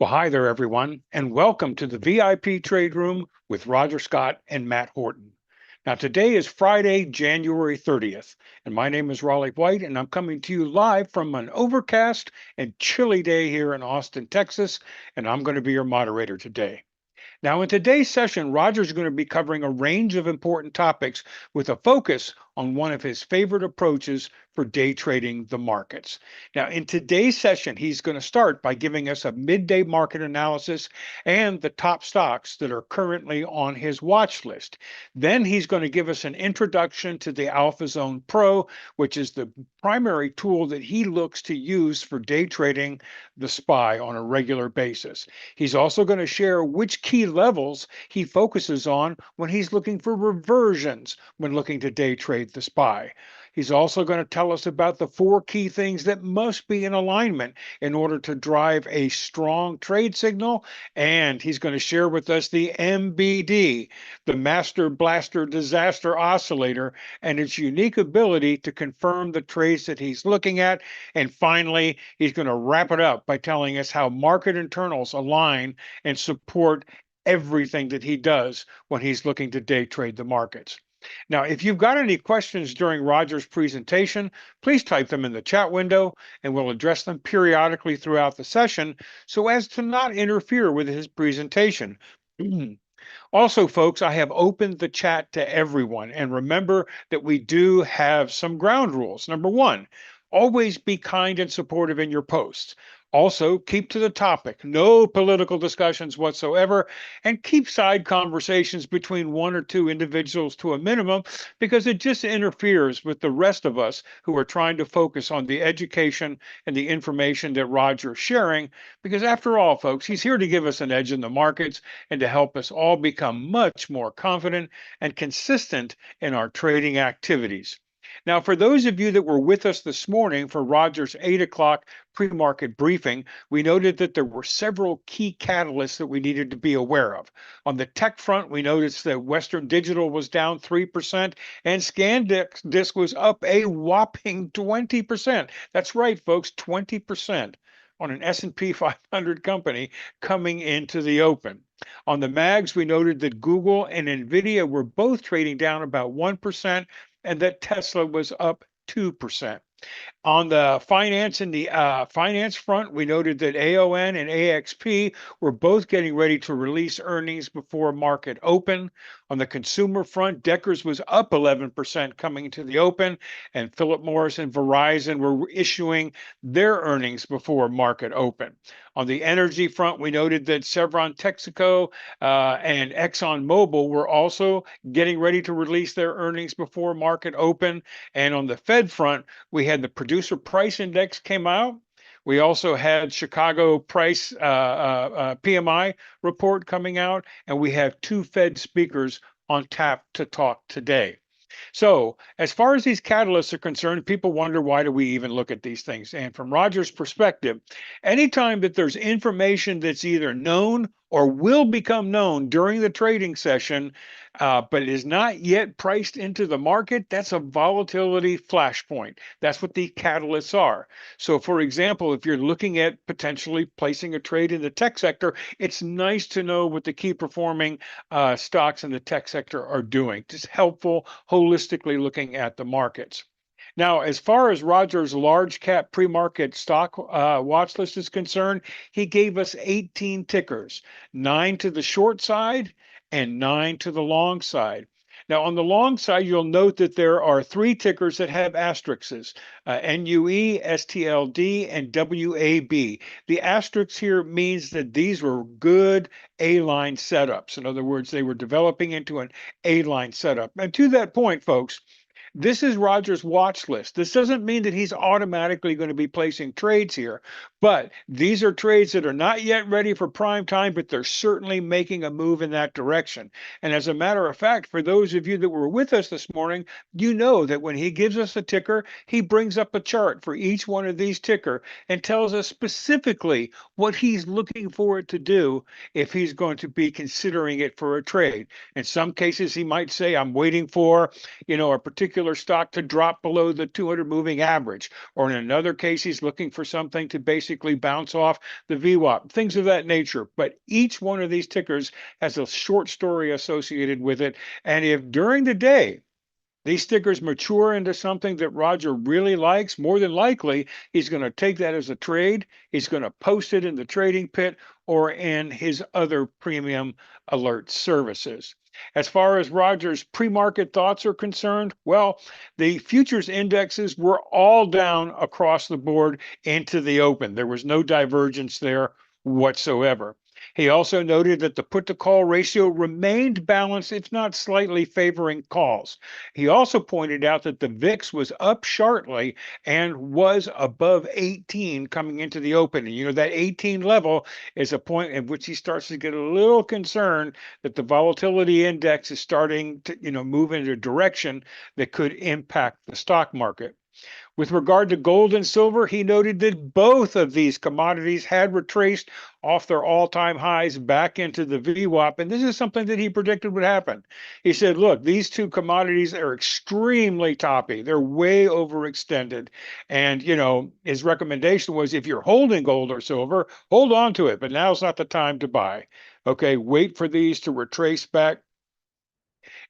Well, hi there, everyone, and welcome to the VIP Trade Room with Roger Scott and Matt Horton. Now, today is Friday, January 30th, and my name is Raleigh White, and I'm coming to you live from an overcast and chilly day here in Austin, Texas, and I'm going to be your moderator today. Now, in today's session, Roger's going to be covering a range of important topics with a focus on one of his favorite approaches for day trading the markets. Now, in today's session, he's going to start by giving us a midday market analysis and the top stocks that are currently on his watch list. Then he's going to give us an introduction to the Alpha Zone Pro, which is the primary tool that he looks to use for day trading the SPY on a regular basis. He's also going to share which key levels he focuses on when he's looking for reversions when looking to day trade the SPY. He's also going to tell us about the four key things that must be in alignment in order to drive a strong trade signal. And he's going to share with us the MBD, the Master Blaster Disaster Oscillator, and its unique ability to confirm the trades that he's looking at. And finally, he's going to wrap it up by telling us how market internals align and support everything that he does when he's looking to day trade the markets. Now, if you've got any questions during Roger's presentation, please type them in the chat window and we'll address them periodically throughout the session so as to not interfere with his presentation. Also, folks, I have opened the chat to everyone. And remember that we do have some ground rules. Number one, always be kind and supportive in your posts. Also, keep to the topic, no political discussions whatsoever, and keep side conversations between one or two individuals to a minimum because it just interferes with the rest of us who are trying to focus on the education and the information that Roger's sharing. Because after all, folks, he's here to give us an edge in the markets and to help us all become much more confident and consistent in our trading activities. Now, for those of you that were with us this morning for Roger's 8 o'clock pre-market briefing, we noted that there were several key catalysts that we needed to be aware of. On the tech front, we noticed that Western Digital was down 3% and ScanDisk was up a whopping 20%. That's right, folks, 20% on an S&P 500 company coming into the open. On the mags, we noted that Google and Nvidia were both trading down about 1% and that Tesla was up 2%. On the finance front, we noted that AON and AXP were both getting ready to release earnings before market open. On the consumer front, Deckers was up 11% coming to the open, and Philip Morris and Verizon were issuing their earnings before market open. On the energy front, we noted that Chevron Texaco and ExxonMobil were also getting ready to release their earnings before market open. And on the Fed front, we had the producer price index came out. We also had Chicago price PMI report coming out, and we have two Fed speakers on tap to talk today. So, as far as these catalysts are concerned, people wonder why do we even look at these things? And from Roger's perspective, anytime that there's information that's either known or will become known during the trading session, but is not yet priced into the market, that's a volatility flashpoint. That's what the catalysts are. So, for example, if you're looking at potentially placing a trade in the tech sector, it's nice to know what the key performing stocks in the tech sector are doing. Just helpful, holistically looking at the markets. Now, as far as Roger's large cap pre-market stock watch list is concerned, he gave us 18 tickers, 9 to the short side and 9 to the long side. Now, on the long side, you'll note that there are 3 tickers that have asterisks, NUE, STLD, and WAB. The asterisk here means that these were good A-line setups. In other words, they were developing into an A-line setup. And to that point, folks, this is Roger's watch list. This doesn't mean that he's automatically going to be placing trades here, but these are trades that are not yet ready for prime time, but they're certainly making a move in that direction. And as a matter of fact, for those of you that were with us this morning, you know that when he gives us a ticker, he brings up a chart for each one of these ticker and tells us specifically what he's looking for it to do if he's going to be considering it for a trade. In some cases, he might say, I'm waiting for, a particular particular stock to drop below the 200 moving average. Or in another case, he's looking for something to basically bounce off the VWAP, things of that nature. But each one of these tickers has a short story associated with it. And if during the day, these stickers mature into something that Roger really likes, more than likely, he's going to take that as a trade. He's going to post it in the trading pit or in his other premium alert services. As far as Roger's pre-market thoughts are concerned, well, the futures indexes were all down across the board into the open. There was no divergence there whatsoever. He also noted that the put to call ratio remained balanced, if not slightly favoring calls. He also pointed out that the VIX was up sharply and was above 18 coming into the open. And that 18 level is a point at which he starts to get a little concerned that the volatility index is starting to, move in a direction that could impact the stock market. With regard to gold and silver, he noted that both of these commodities had retraced off their all-time highs back into the VWAP, and this is something that he predicted would happen. He said, look, these two commodities are extremely toppy. They're way overextended. And, his recommendation was if you're holding gold or silver, hold on to it, but now's not the time to buy. Okay, wait for these to retrace back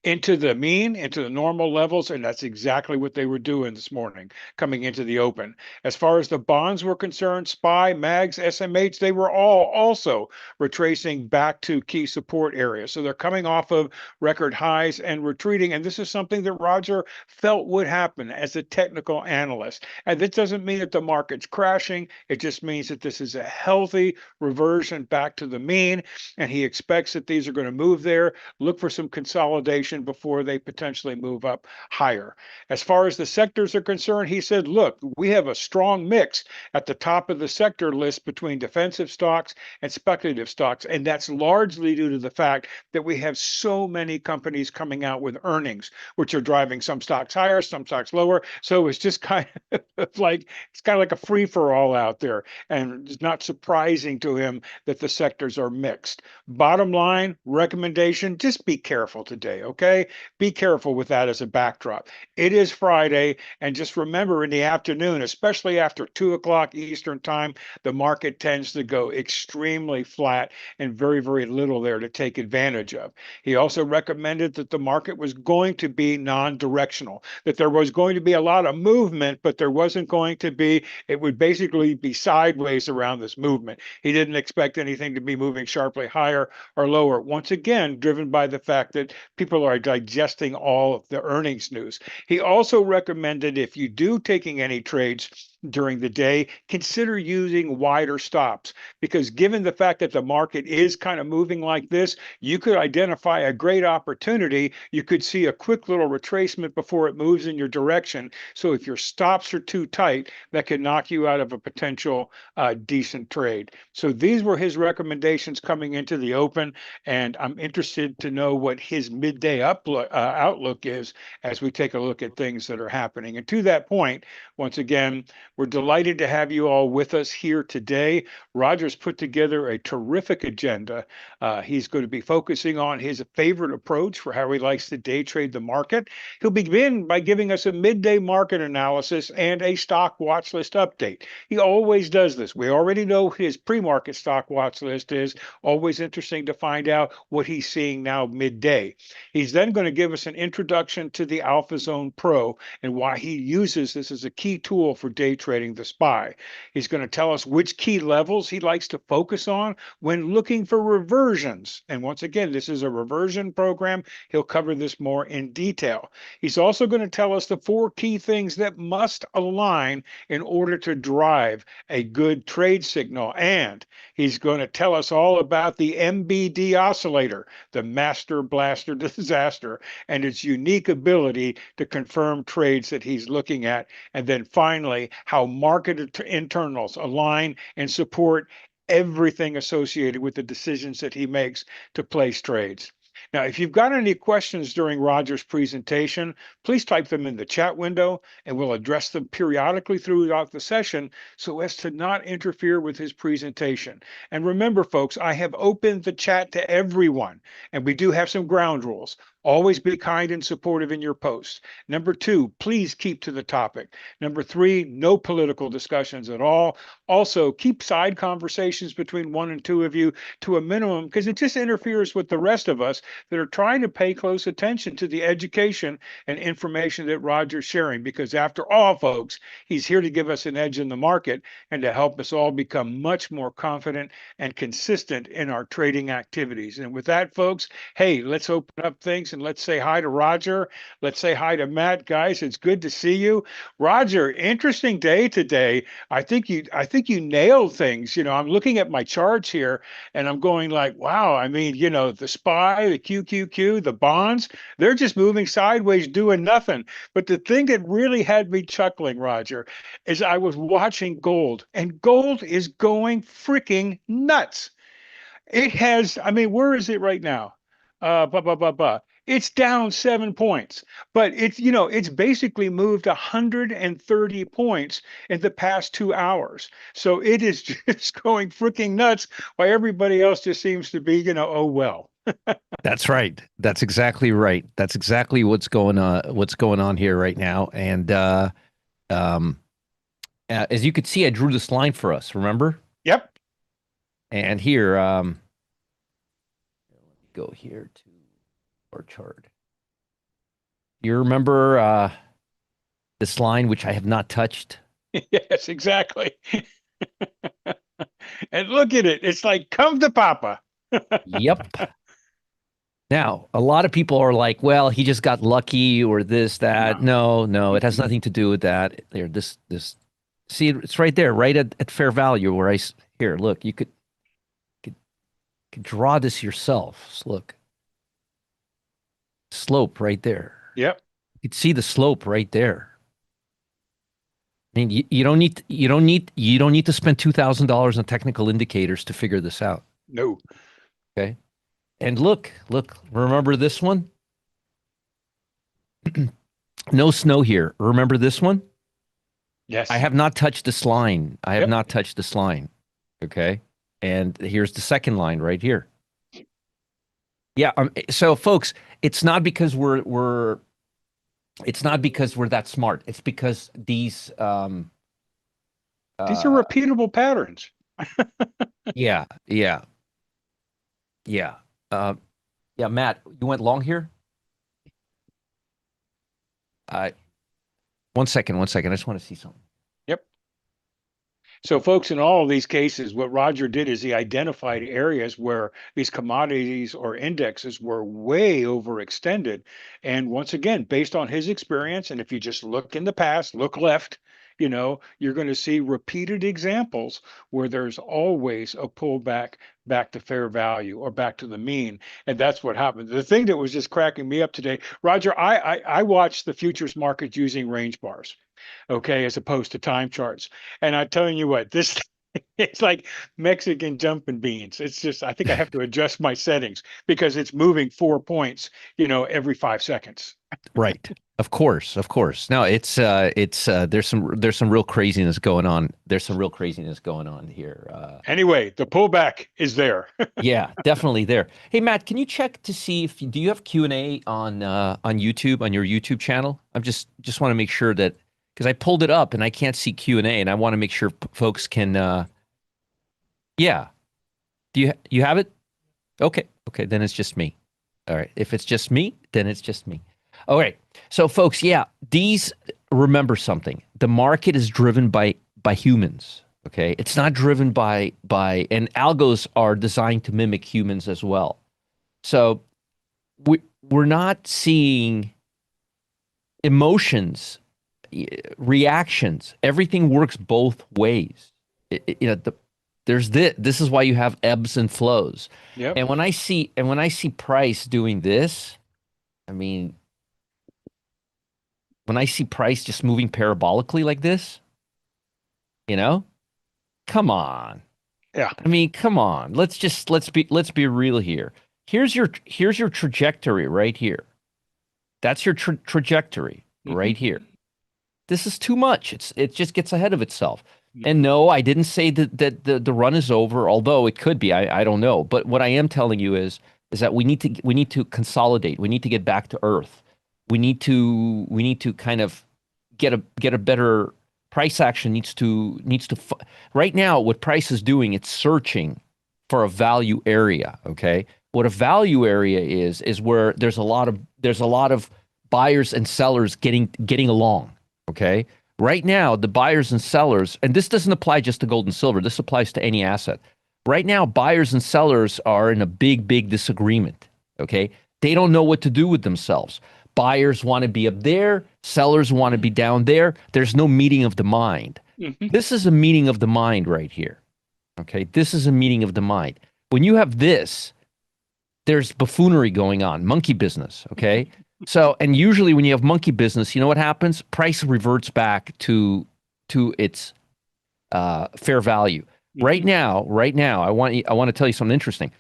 into the mean, into the normal levels, and that's exactly what they were doing this morning, coming into the open. As far as the bonds were concerned, SPY, MAGs, SMH, they were all also retracing back to key support areas. So they're coming off of record highs and retreating, and this is something that Roger felt would happen as a technical analyst. And this doesn't mean that the market's crashing. It just means that this is a healthy reversion back to the mean, and he expects that these are going to move there, look for some consolidation before they potentially move up higher. As far as the sectors are concerned, he said, look, we have a strong mix at the top of the sector list between defensive stocks and speculative stocks. And that's largely due to the fact that we have so many companies coming out with earnings, which are driving some stocks higher, some stocks lower. So it's just kind of like a free for all out there. And it's not surprising to him that the sectors are mixed. Bottom line recommendation, just be careful today, okay? Be careful with that as a backdrop. It is Friday, and just remember in the afternoon, especially after 2 o'clock Eastern time, the market tends to go extremely flat and very, very little there to take advantage of. He also recommended that the market was going to be non-directional, that there was going to be a lot of movement, but there wasn't going to be, it would basically be sideways around this movement. He didn't expect anything to be moving sharply higher or lower. Once again, driven by the fact that people are digesting all of the earnings news. He also recommended if you do taking any trades during the day, consider using wider stops, because given the fact that the market is kind of moving like this, you could identify a great opportunity. You could see a quick little retracement before it moves in your direction. So if your stops are too tight, that could knock you out of a potential decent trade. So these were his recommendations coming into the open, and I'm interested to know what his midday outlook is as we take a look at things that are happening. And to that point, once again, we're delighted to have you all with us here today. Roger's put together a terrific agenda. He's going to be focusing on his favorite approach for how he likes to day trade the market. He'll begin by giving us a midday market analysis and a stock watch list update. He always does this. We already know his pre-market stock watch list is. Always interesting to find out what he's seeing now midday. He's then going to give us an introduction to the Alpha Zone Pro and why he uses this as a key tool for day trading the SPY. He's going to tell us which key levels he likes to focus on when looking for reversions. And once again, this is a reversion program. He'll cover this more in detail. He's also going to tell us the 4 key things that must align in order to drive a good trade signal. And he's going to tell us all about the MBD oscillator, the Master Blaster Disaster, and its unique ability to confirm trades that he's looking at. And then finally, how market internals align and support everything associated with the decisions that he makes to place trades. Now, if you've got any questions during Roger's presentation, please type them in the chat window and we'll address them periodically throughout the session so as to not interfere with his presentation. And remember, folks, I have opened the chat to everyone, and we do have some ground rules. Always be kind and supportive in your posts. Number two, please keep to the topic. Number three, no political discussions at all. Also, keep side conversations between one and two of you to a minimum because it just interferes with the rest of us that are trying to pay close attention to the education and information that Roger's sharing. Because after all, folks, he's here to give us an edge in the market and to help us all become much more confident and consistent in our trading activities. And with that, folks, hey, let's open up things and let's say hi to Roger. Let's say hi to Matt, guys. It's good to see you. Roger, interesting day today. I think you nailed things. I'm looking at my charts here and I'm going like, wow, I mean, the SPY, the QQQ, the bonds, they're just moving sideways, doing nothing. But the thing that really had me chuckling, Roger, is I was watching gold, and gold is going freaking nuts. It has, I mean, where is it right now? Blah, blah, blah, blah. It's down 7 points, but it's basically moved 130 points in the past 2 hours. So it is just going freaking nuts while everybody else just seems to be, oh, well. That's right. That's exactly right. That's exactly what's going on here right now. And um, as you could see, I drew this line for us, remember? Yep. And here, let me go here to our chart. You remember this line, which I have not touched? Yes, exactly. And look at it. It's like, come to Papa. Yep. Now, a lot of people are like, well, he just got lucky or this, that. No. No, no, it has Mm-mm. nothing to do with that. There, see, it's right there, right at fair value where here, look, you could draw this yourself. Look, slope right there. Yep. You could see the slope right there. I mean, you don't need to spend $2,000 on technical indicators to figure this out. No. Okay. And look, remember this one? No snow here. Remember this one? I Yes. have not touched this line. I have Yep. not touched this line. Okay. And here's the second line right here. Yeah. So folks, it's not because we're that smart. It's because These are uh repeatable patterns. yeah, yeah, yeah. Uh yeah, Matt, you went long here? Uh 1 second, 1 second. I just want to see something. Yep. So, folks, in all of these cases, what Roger did is he identified areas where these commodities or indexes were way overextended. And once again, based on his experience, and if you just look in the past, look left, you're going to see repeated examples where there's always a pullback back to fair value or back to the mean. And that's what happened. The thing that was just cracking me up today, Roger, I watched the futures market using range bars, okay, as opposed to time charts. And I'm telling you what, this it's like Mexican jumping beans. It's just I think I have to adjust my settings because it's moving 4 points, every 5 seconds. Right. Of course, of course. No, there's some real craziness going on. There's some real craziness going on here. Anyway, the pullback is there. Yeah, definitely there. Hey Matt, can you check to see if do you have Q&A on YouTube on your YouTube channel? I'm just want to make sure that because I pulled it up and I can't see Q&A and I want to make sure folks can yeah. Do you have it? Okay. Okay, then it's just me. All right. If it's just me, then it's just me. All right. So folks, yeah, remember something. The market is driven by humans. Okay. It's not driven and algos are designed to mimic humans as well. So we're not seeing emotions, reactions. Everything works both ways. There's this is why you have ebbs and flows. Yep. And when I see price doing this, I mean, when I see price just moving parabolically like this, you know, come on. Yeah. I mean, come on. Let's be real here. Here's your trajectory right here. That's your trajectory Hmm. right here. This is too much. It just gets ahead of itself. And Hmm. no, I didn't say that the run is over, although it could be. I don't know. But what I am telling you is is that we need to consolidate. We need to get back to earth. We need to kind of get a better price action right now what price is doing, it's searching for a value area, okay? What a value area is where there's a lot of buyers and sellers getting along, okay? Right now, the buyers and sellers, and this doesn't apply just to gold and silver, this applies to any asset. Right now, buyers and sellers are in a big disagreement, okay? They don't know what to do with themselves. Buyers want to be up there, sellers want to be down there. There's no meeting of the mind. Mhm. This is a meeting of the mind right here. Okay. This is a meeting of the mind. When you have this, there's buffoonery going on, monkey business. Okay. So, and usually when you have monkey business, you know what happens? Price reverts back to its fair value. Right Mhm. now, I want to tell you something interesting.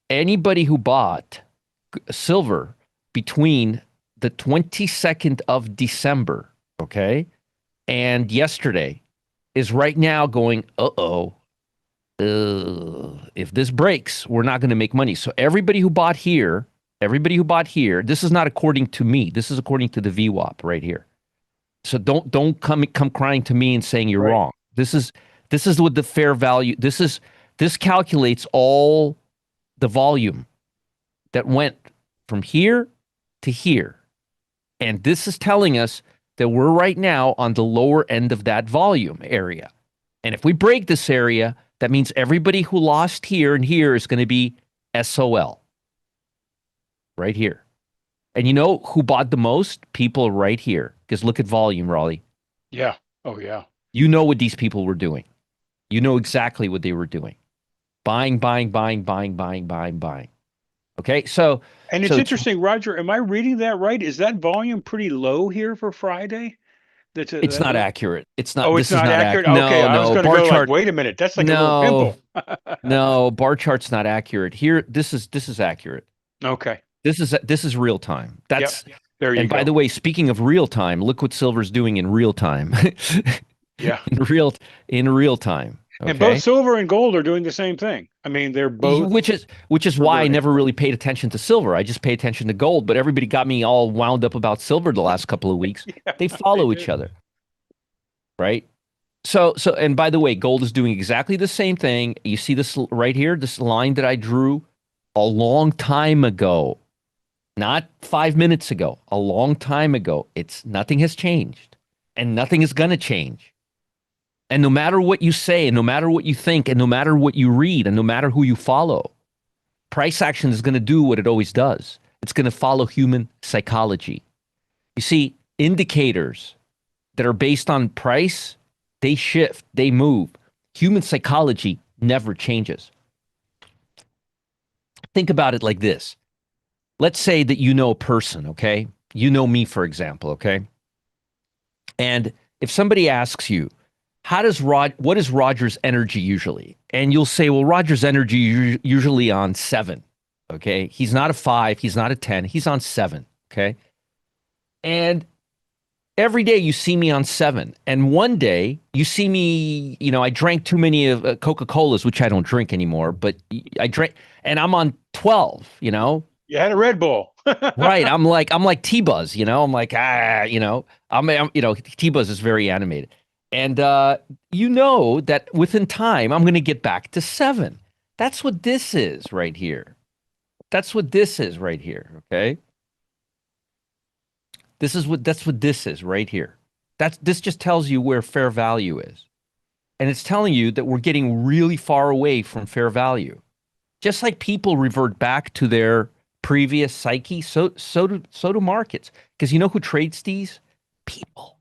Anybody who bought silver between the 22nd of December, okay, and yesterday is right now going, if this breaks, we're not going to make money. So everybody who bought here, this is not according to me. This is according to the VWAP right here. So don't come crying to me and saying you're Right. wrong. This is what the fair value. This calculates all the volume that went from here to here. And this is telling us that we're right now on the lower end of that volume area. And if we break this area, that means everybody who lost here and here is going to be SOL right here. And you know who bought the most? People right here. Because look at volume, Raleigh. Yeah. Oh, yeah. You know what these people were doing. You know exactly what they were doing. Buying, buying, buying, buying, buying, buying, buying. Okay, so And it's so it's interesting, Roger. Am I reading that right? Is that volume pretty low here for Friday? it's not accurate. It's not. Oh, it's This is not not accurate. Okay, No, I was no going to bar go like, chart. wait a minute, that's like a little No, pimple. no bar chart's not accurate. Here, this is accurate. Okay. This is real time. Yep. That's There you And by go. the way, speaking of real time, look what silver's doing in real time. Yeah. in real in real time. And both Okay. silver and gold are doing the same thing. I mean, they're both Which is why I reverting. never really paid attention to silver. I just pay attention to gold, but everybody got me all wound up about silver the last couple of weeks. Yeah, They they follow each do. other, right? So and by the way, gold is doing exactly the same thing. You see this right here, this line that I drew a long time ago, not 5 minutes ago, a long time ago. It's nothing has changed and nothing is going to change. And no matter what you say, and no matter what you think, and no matter what you read, and no matter who you follow, price action is going to do what it always does. It's going to follow human psychology. You see, indicators that are based on price, they shift, they move. Human psychology never changes. Think about it like this. Let's say that you know a person, okay? You know me, for example, okay? And if somebody asks you, what is Roger's energy usually? And you'll say, well, Roger's energy usually on 7. Okay. He's not a 5. He's not a 10. He's on 7. Okay. And every day you see me on 7. And one day you see me, I drank too many of Coca-Colas, which I don't drink anymore, but I drank and I'm on 12, You had a Red Bull. Right. I'm like T-Buzz, I'm like, T-Buzz is very animated. And you know that within time, I'm going to get back to 7. That's what this is right here. That's what this is right here. Okay. That's what this is right here. This just tells you where fair value is. And it's telling you that we're getting really far away from fair value. Just like people revert back to their previous psyche, so do markets. Because you know who trades these? People.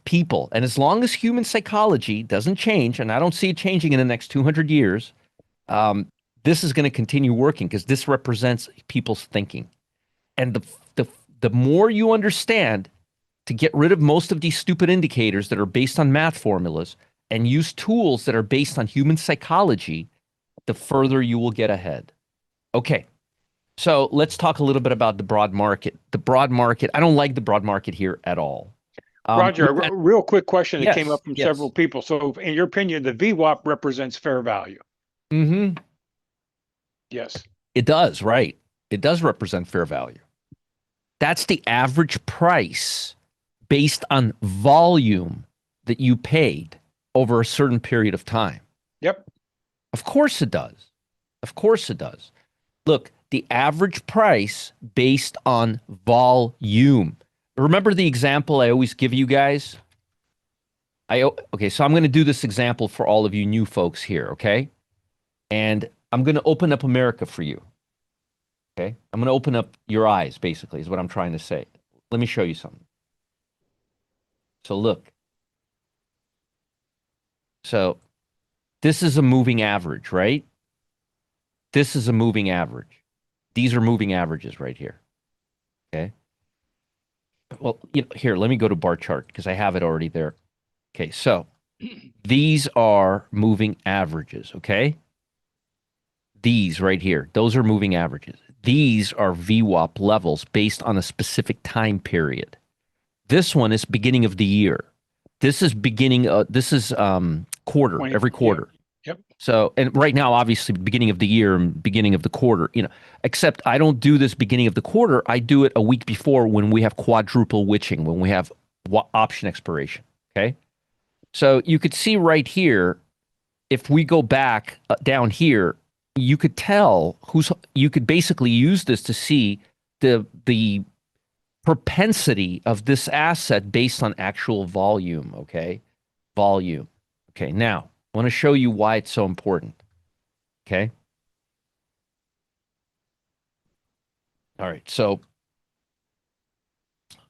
People. And as long as human psychology doesn't change, and I don't see it changing in the next 200 years, this is going to continue working because this represents people's thinking. And the more you understand to get rid of most of these stupid indicators that are based on math formulas and use tools that are based on human psychology, the further you will get ahead. Okay. So let's talk a little bit about the broad market. The broad market, I don't like the broad market here at all. Roger, real quick question that came Yes, up from yes. several people. So, in your opinion, the VWAP represents fair value? Mm-hmm. Yes. It does, right? It does represent fair value. That's the average price based on volume that you paid over a certain period of time. Yep. Of course it does. Of course it does. Look, the average price based on volume. Remember the example I always give you guys? Okay, so I'm going to do this example for all of you new folks here, okay? And I'm going to open up America for you. Okay? I'm going to open up your eyes, basically, is what I'm trying to say. Let me show you something. So look. So this is a moving average, right? This is a moving average. These are moving averages right here. Okay? Well, here, let me go to bar chart because I have it already there. Okay, so these are moving averages, okay? These right here, those are moving averages. These are VWAP levels based on a specific time period. This one is beginning of the year. This is quarter, every quarter. Yep. So, and right now, obviously, beginning of the year and beginning of the quarter, except I don't do this beginning of the quarter. I do it a week before when we have quadruple witching, when we have option expiration. Okay. So you could see right here, if we go back down here, you could tell you could basically use this to see the propensity of this asset based on actual volume, okay? Volume. Okay, now, I want to show you why it's so important, okay? All right, so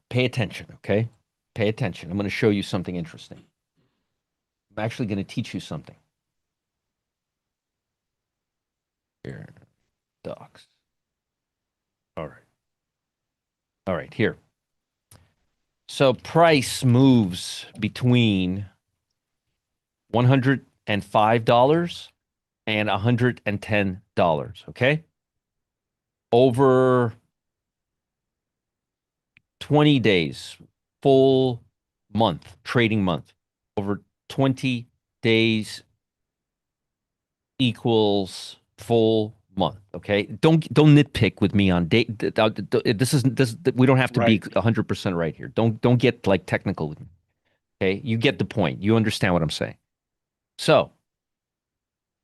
pay attention, okay? Pay attention. I'm going to show you something interesting. I'm actually going to teach you something. Here, docs. All right. All right, here. So price moves between $105 and $110, okay? Over 20 days, full month, trading month. Over 20 days equals full month, okay? Don't nitpick with me on date. We don't have to be 100% right here. Don't get like technical with me. Okay? You get the point. You understand what I'm saying. So,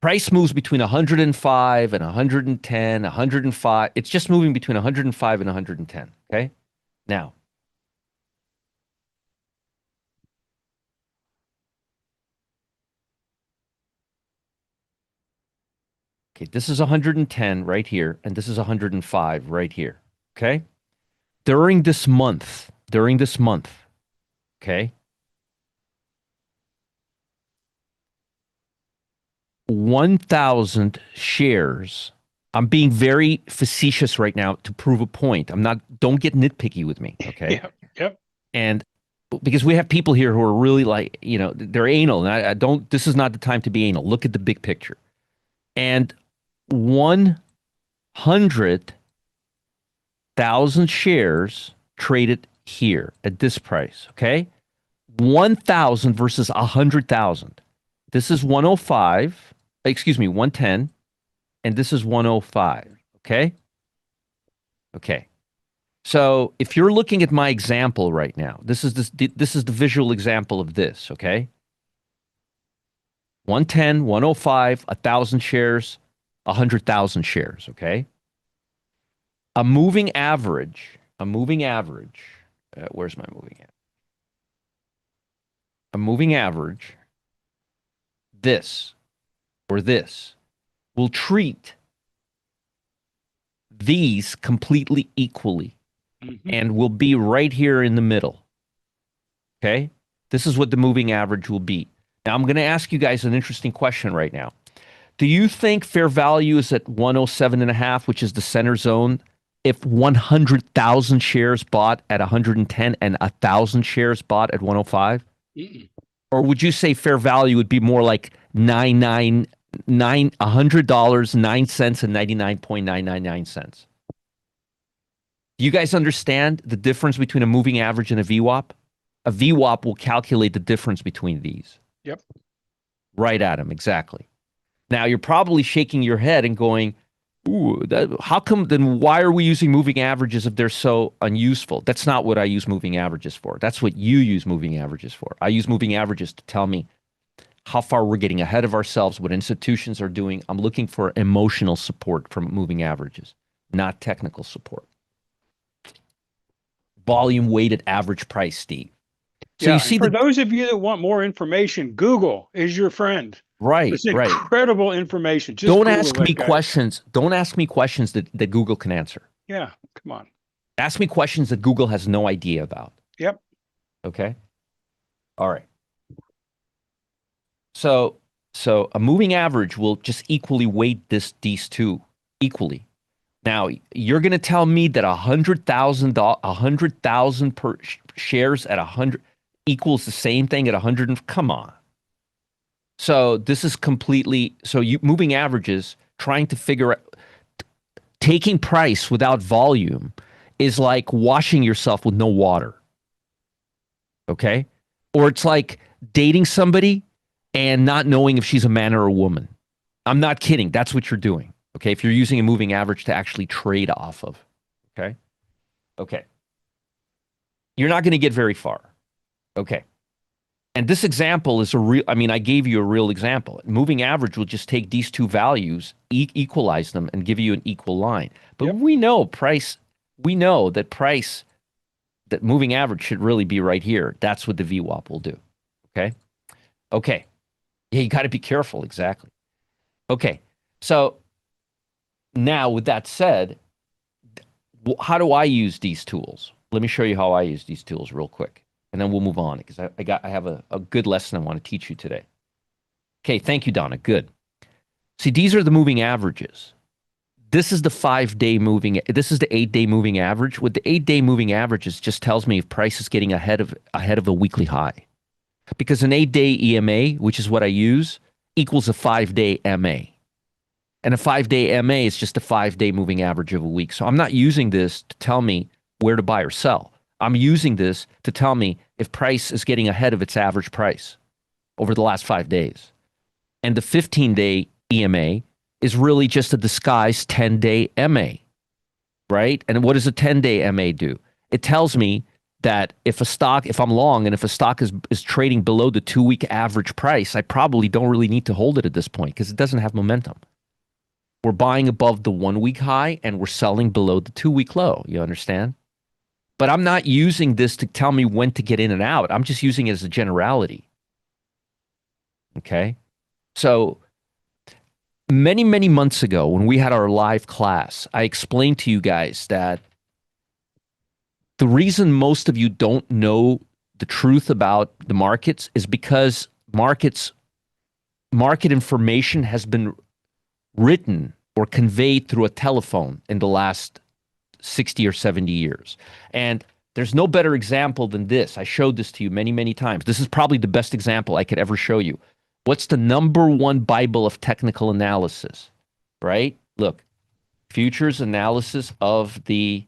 price moves between 105 and 110, 105. It's just moving between 105 and 110, okay? Now, okay, this is 110 right here, and this is 105 right here, okay? During this month, okay, 1,000 shares. I'm being very facetious right now to prove a point. Don't get nitpicky with me, okay? Yep. And because we have people here who are really like, they're anal, and I don't, this is not the time to be anal. Look at the big picture. And 100,000 shares traded here at this price, okay? 1,000 versus 100,000. This is 110, and this is 105, okay? Okay. So if you're looking at my example right now, this is the visual example of this, okay? 110, 105, 1,000 shares, 100,000 shares, okay? A moving average, where's my moving average? A moving average, this will treat these completely equally and will be right here in the middle. Okay? This is what the moving average will be. Now, I'm going to ask you guys an interesting question right now. Do you think fair value is at 107.5, which is the center zone, if 100,000 shares bought at 110 and 1,000 shares bought at 105? Or would you say fair value would be more like $100, 9 cents and 99.999 cents? Do you guys understand the difference between a moving average and a VWAP? A VWAP will calculate the difference between these. Yep. Right, Adam, exactly. Now, you're probably shaking your head and going, Ooh, how come then why are we using moving averages if they're so unuseful? That's not what I use moving averages for. That's what you use moving averages for. I use moving averages to tell me how far we're getting ahead of ourselves, what institutions are doing. I'm looking for emotional support from moving averages, not technical support. Volume weighted average price, Steve. So you Yeah. see And for the those of you that want more information, Google is your friend. right, There's right. incredible information. Just Don't Google ask me that guy. questions. Don't ask me questions that Google can answer. Yeah. Come on. Ask me questions that Google has no idea about. Yep. Okay. All right. So a moving average will just equally weight these two equally. Now you're going to tell me that $100,000 per shares at 100 equals the same thing at 100. Come on. So this is completely so you moving averages trying to figure out taking price without volume is like washing yourself with no water. Okay? Or it's like dating somebody and not knowing if she's a man or a woman. I'm not kidding. That's what you're doing. Okay? If you're using a moving average to actually trade off of. Okay? Okay. You're not going to get very far. Okay. And this example is a real, I mean, I gave you a real example. Moving average will just take these two values, equalize them, and give you an equal line. But Yep. we know that moving average should really be right here. That's what the VWAP will do. Okay. Okay. Yeah, you got to be careful. Exactly. Okay. So now, with that said, how do I use these tools? Let me show you how I use these tools real quick, and then we'll move on because I have a good lesson I want to teach you today. Okay. Thank you, Donna. Good. See, these are the moving averages. This is the 5-day moving. This is the 8-day moving average. What the 8-day moving average is just tells me if price is getting ahead of a weekly high, because an 8-day EMA, which is what I use, equals a 5-day MA, and a 5-day MA is just a 5-day moving average of a week. So I'm not using this to tell me where to buy or sell. I'm using this to tell me if price is getting ahead of its average price over the last 5 days, and the 15-day EMA is really just a disguised 10-day MA, right? And what does a 10-day MA do? It tells me that if I'm long and if a stock is trading below the 2-week average price, I probably don't really need to hold it at this point because it doesn't have momentum. We're buying above the 1-week high and we're selling below the 2-week low. You understand? But I'm not using this to tell me when to get in and out. I'm just using it as a generality. Okay? So many, many months ago, when we had our live class, I explained to you guys that the reason most of you don't know the truth about the markets is because market information has been written or conveyed through a telephone in the last 60 or 70 years. And there's no better example than this. I showed this to you many, many times. This is probably the best example I could ever show you. What's the number one Bible of technical analysis, right? Look, futures analysis of the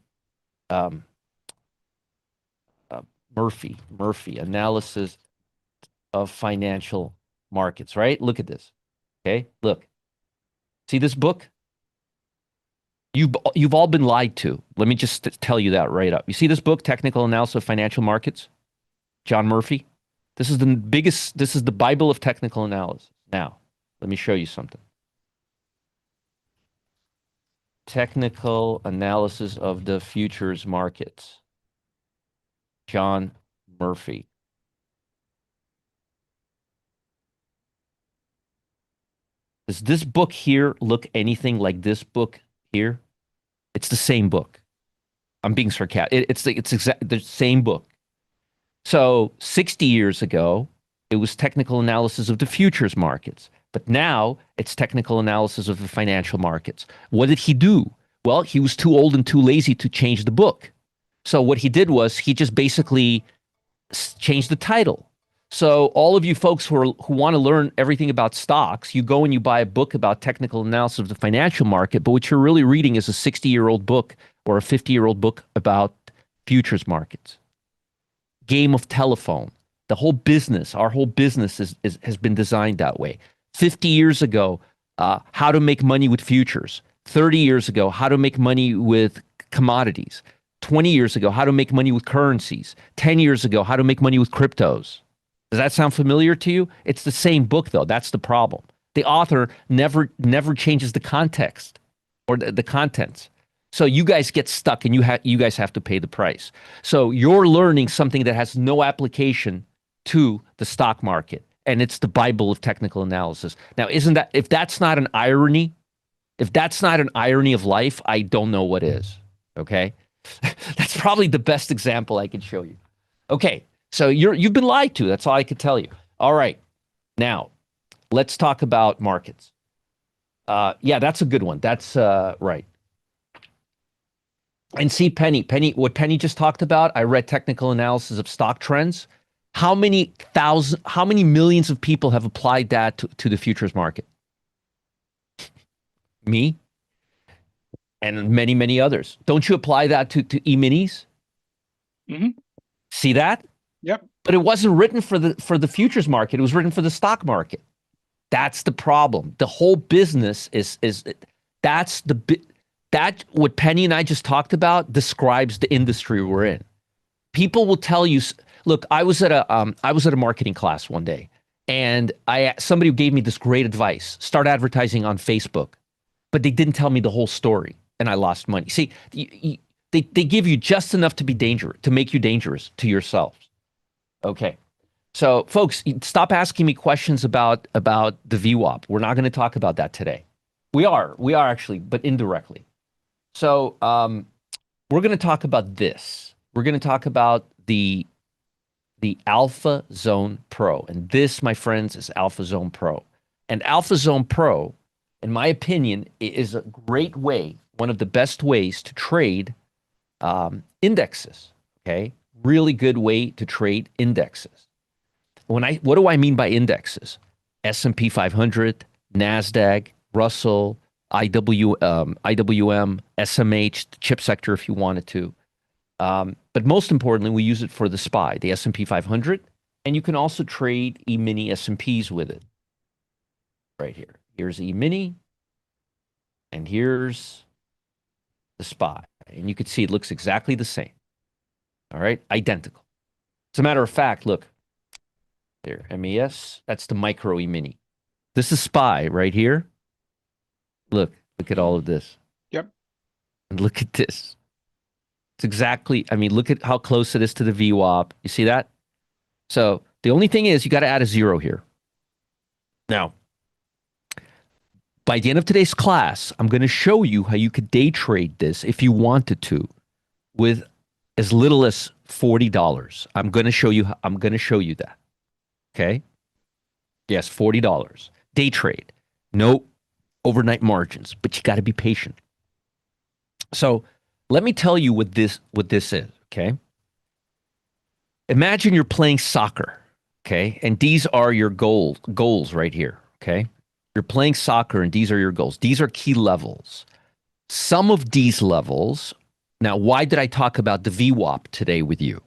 Murphy analysis of financial markets, right? Look at this. Okay, look. See this book? You've all been lied to. Let me just tell you that right up. You see this book, Technical Analysis of Financial Markets? John Murphy? This is the Bible of technical analysis. Now, let me show you something. Technical Analysis of the Futures Markets. John Murphy. Does this book here look anything like this book here? It's the same book. I'm being sarcastic. It's the same book. So 60 years ago, it was technical analysis of the futures markets. But now it's technical analysis of the financial markets. What did he do? Well, he was too old and too lazy to change the book. So what he did was he just basically changed the title. So all of you folks who want to learn everything about stocks, you go and you buy a book about technical analysis of the financial market, but what you're really reading is a 60-year-old book or a 50-year-old book about futures markets. Game of telephone. The whole business, our whole business has been designed that way. 50 years ago, how to make money with futures. 30 years ago, how to make money with commodities. 20 years ago, how to make money with currencies. 10 years ago, how to make money with cryptos. Does that sound familiar to you? It's the same book, though. That's the problem. The author never changes the context or the contents. So you guys get stuck, and you guys have to pay the price. So you're learning something that has no application to the stock market, and it's the Bible of technical analysis. Now, isn't that if that's not an irony? If that's not an irony of life, I don't know what is. Okay, that's probably the best example I could show you. Okay, so you've been lied to. That's all I could tell you. All right, now let's talk about markets. Yeah, that's a good one. That's right. And see, what Penny just talked about, I read technical analysis of stock trends. How many millions of people have applied that to the futures market? Me and many, many others. Don't you apply that to E-minis? Mm-hmm. See that? Yep. But it wasn't written for the futures market. It was written for the stock market. That's the problem. The whole business is that's that what Penny and I just talked about describes the industry we're in. People will tell you, look, I was at a marketing class one day, and somebody gave me this great advice: start advertising on Facebook, but they didn't tell me the whole story, and I lost money. See, they give you just enough to be dangerous, to make you dangerous to yourselves. Okay. So, folks, stop asking me questions about the VWAP. We're not going to talk about that today. We are actually, but indirectly. So, we're going to talk about this. We're going to talk about the Alpha Zone Pro, and this, my friends, is Alpha Zone Pro. And Alpha Zone Pro, in my opinion, is a great way, one of the best ways to trade indexes. Okay, really good way to trade indexes. What do I mean by indexes? S&P 500, NASDAQ, Russell, IWM, SMH, the chip sector if you wanted to. But most importantly, we use it for the SPY, the S&P 500, and you can also trade E-mini S&Ps with it. Right here. Here's E-mini, and here's the SPY. And you can see it looks exactly the same. All right, identical. As a matter of fact, look. There, MES, that's the micro E-mini. This is SPY right here. Look at all of this. Yep. And look at this. It's exactly, I mean, look at how close it is to the VWAP. You see that? So the only thing is you got to add a 0 here. Now, by the end of today's class, I'm going to show you how you could day trade this if you wanted to with as little as $40. I'm going to show you that. Okay. Yes, $40. Day trade. No overnight margins, but you got to be patient. So let me tell you what this is. Okay. Imagine you're playing soccer. Okay. And these are your goals right here. Okay. You're playing soccer and these are your goals. These are key levels. Some of these levels. Now, why did I talk about the VWAP today with you?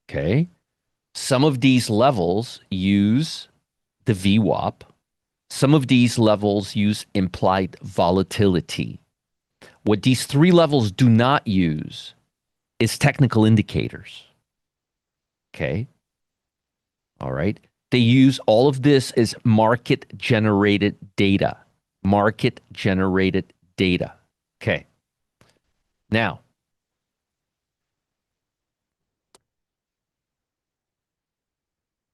Okay. Some of these levels use the VWAP. Some of these levels use implied volatility. What these three levels do not use is technical indicators. Okay. All right. They use all of this as market-generated data. Market-generated data. Okay. Now,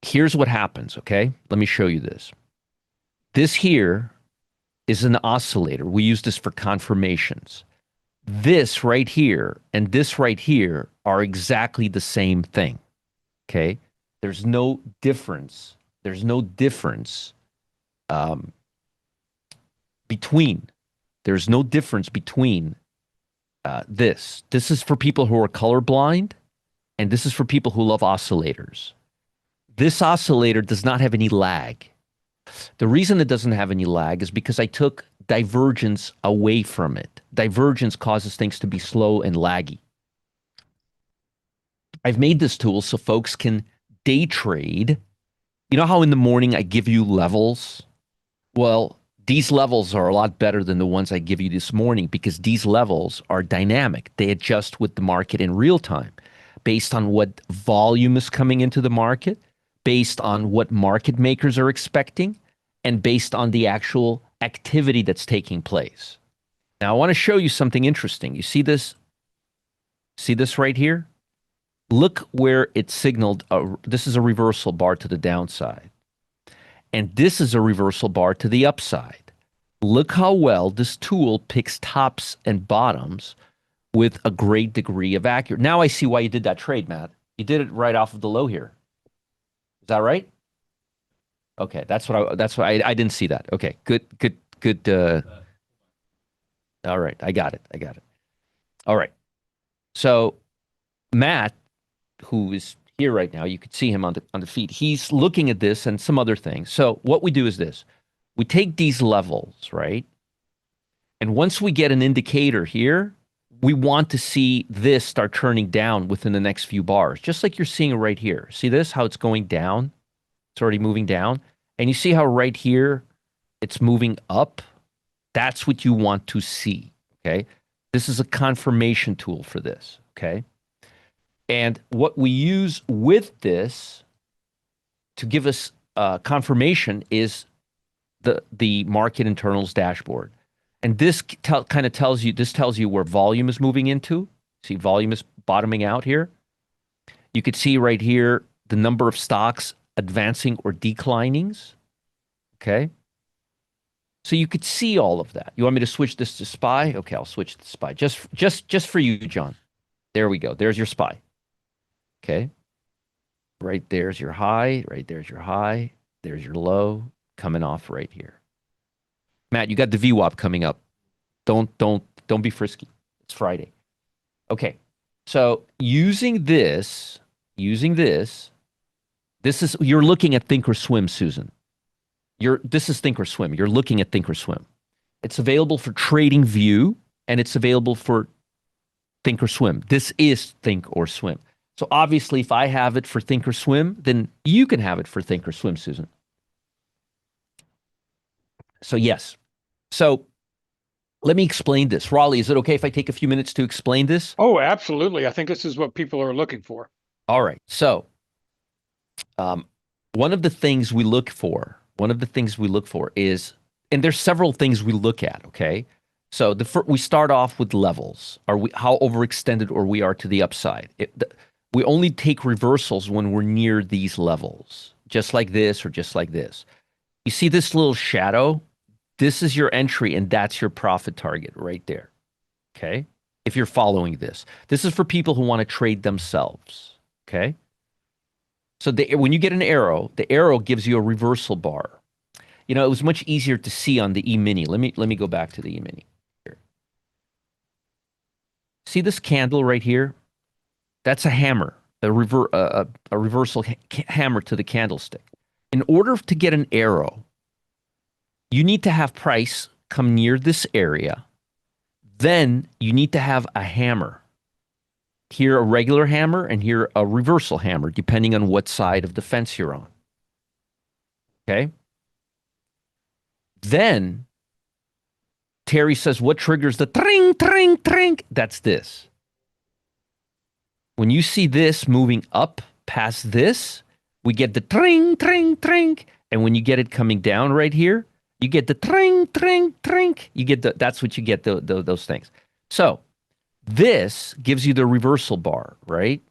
here's what happens, okay? Let me show you this. This here is an oscillator. We use this for confirmations. This right here and this right here are exactly the same thing, okay? There's no difference. There's no difference between. There's no difference between this. This is for people who are colorblind, and this is for people who love oscillators. This oscillator does not have any lag. The reason it doesn't have any lag is because I took divergence away from it. Divergence causes things to be slow and laggy. I've made this tool so folks can day trade. You know how in the morning I give you levels? Well, These levels are a lot better than the ones I give you this morning because these levels are dynamic. They adjust with the market in real time based on what volume is coming into the market, based on what market makers are expecting, and based on the actual activity that's taking place. Now, I want to show you something interesting. You see this? See this right here? Look where it signaled. This is a reversal bar to the downside. And this is a reversal bar to the upside. Look how well this tool picks tops and bottoms with a great degree of accuracy. Now I see why you did that trade, Matt. You did it right off of the low here. Is that right? Okay, that's what I didn't see that. Okay, good. All right, I got it. All right. So Matt, who is here right now, you could see him on the feed. He's looking at this and some other things. So what we do is this. We take these levels, right? And once we get an indicator here, we want to see this start turning down within the next few bars, just like you're seeing right here. See this, how it's going down? It's already moving down. And you see how right here it's moving up? That's what you want to see, okay? This is a confirmation tool for this, okay? And what we use with this to give us confirmation is the market internals dashboard. And this kind of tells you where volume is moving into. See, volume is bottoming out here. You could see right here the number of stocks advancing or declining. Okay. So you could see all of that. You want me to switch this to SPY? Okay, I'll switch to SPY. Just for you, John. There we go. There's your SPY. Okay. Right there's your high. Right there's your high. There's your low coming off right here. Matt, you got the VWAP coming up. Don't be frisky. It's Friday. Okay. So using this, this is you're looking at Thinkorswim, Susan. This is Thinkorswim. You're looking at Thinkorswim. It's available for TradingView and it's available for Thinkorswim. This is Thinkorswim. So obviously, if I have it for Thinkorswim, then you can have it for Thinkorswim, Susan. So yes. So let me explain this. Raleigh, is it okay if I take a few minutes to explain this? Oh, absolutely. I think this is what people are looking for. All right. So one of the things we look for is, and there's several things we look at, okay? So we start off with levels. How overextended or we are to the upside? We only take reversals when we're near these levels, just like this or just like this. You see this little shadow? This is your entry and that's your profit target right there, okay? If you're following this. This is for people who want to trade themselves, okay? So when you get an arrow, the arrow gives you a reversal bar. You know, it was much easier to see on the E-mini. Let me go back to the E-mini. Here. See this candle right here? That's a hammer, a reversal hammer to the candlestick. In order to get an arrow, you need to have price come near this area. Then you need to have a hammer. Here a regular hammer and here a reversal hammer, depending on what side of the fence you're on. Okay? Then Terry says, what triggers the tring, tring, tring? That's this. When you see this moving up past this, we get the tring, tring, tring. And when you get it coming down right here, you get the tring, tring, tring. You get that's what you get, those things. So this gives you the reversal bar, right?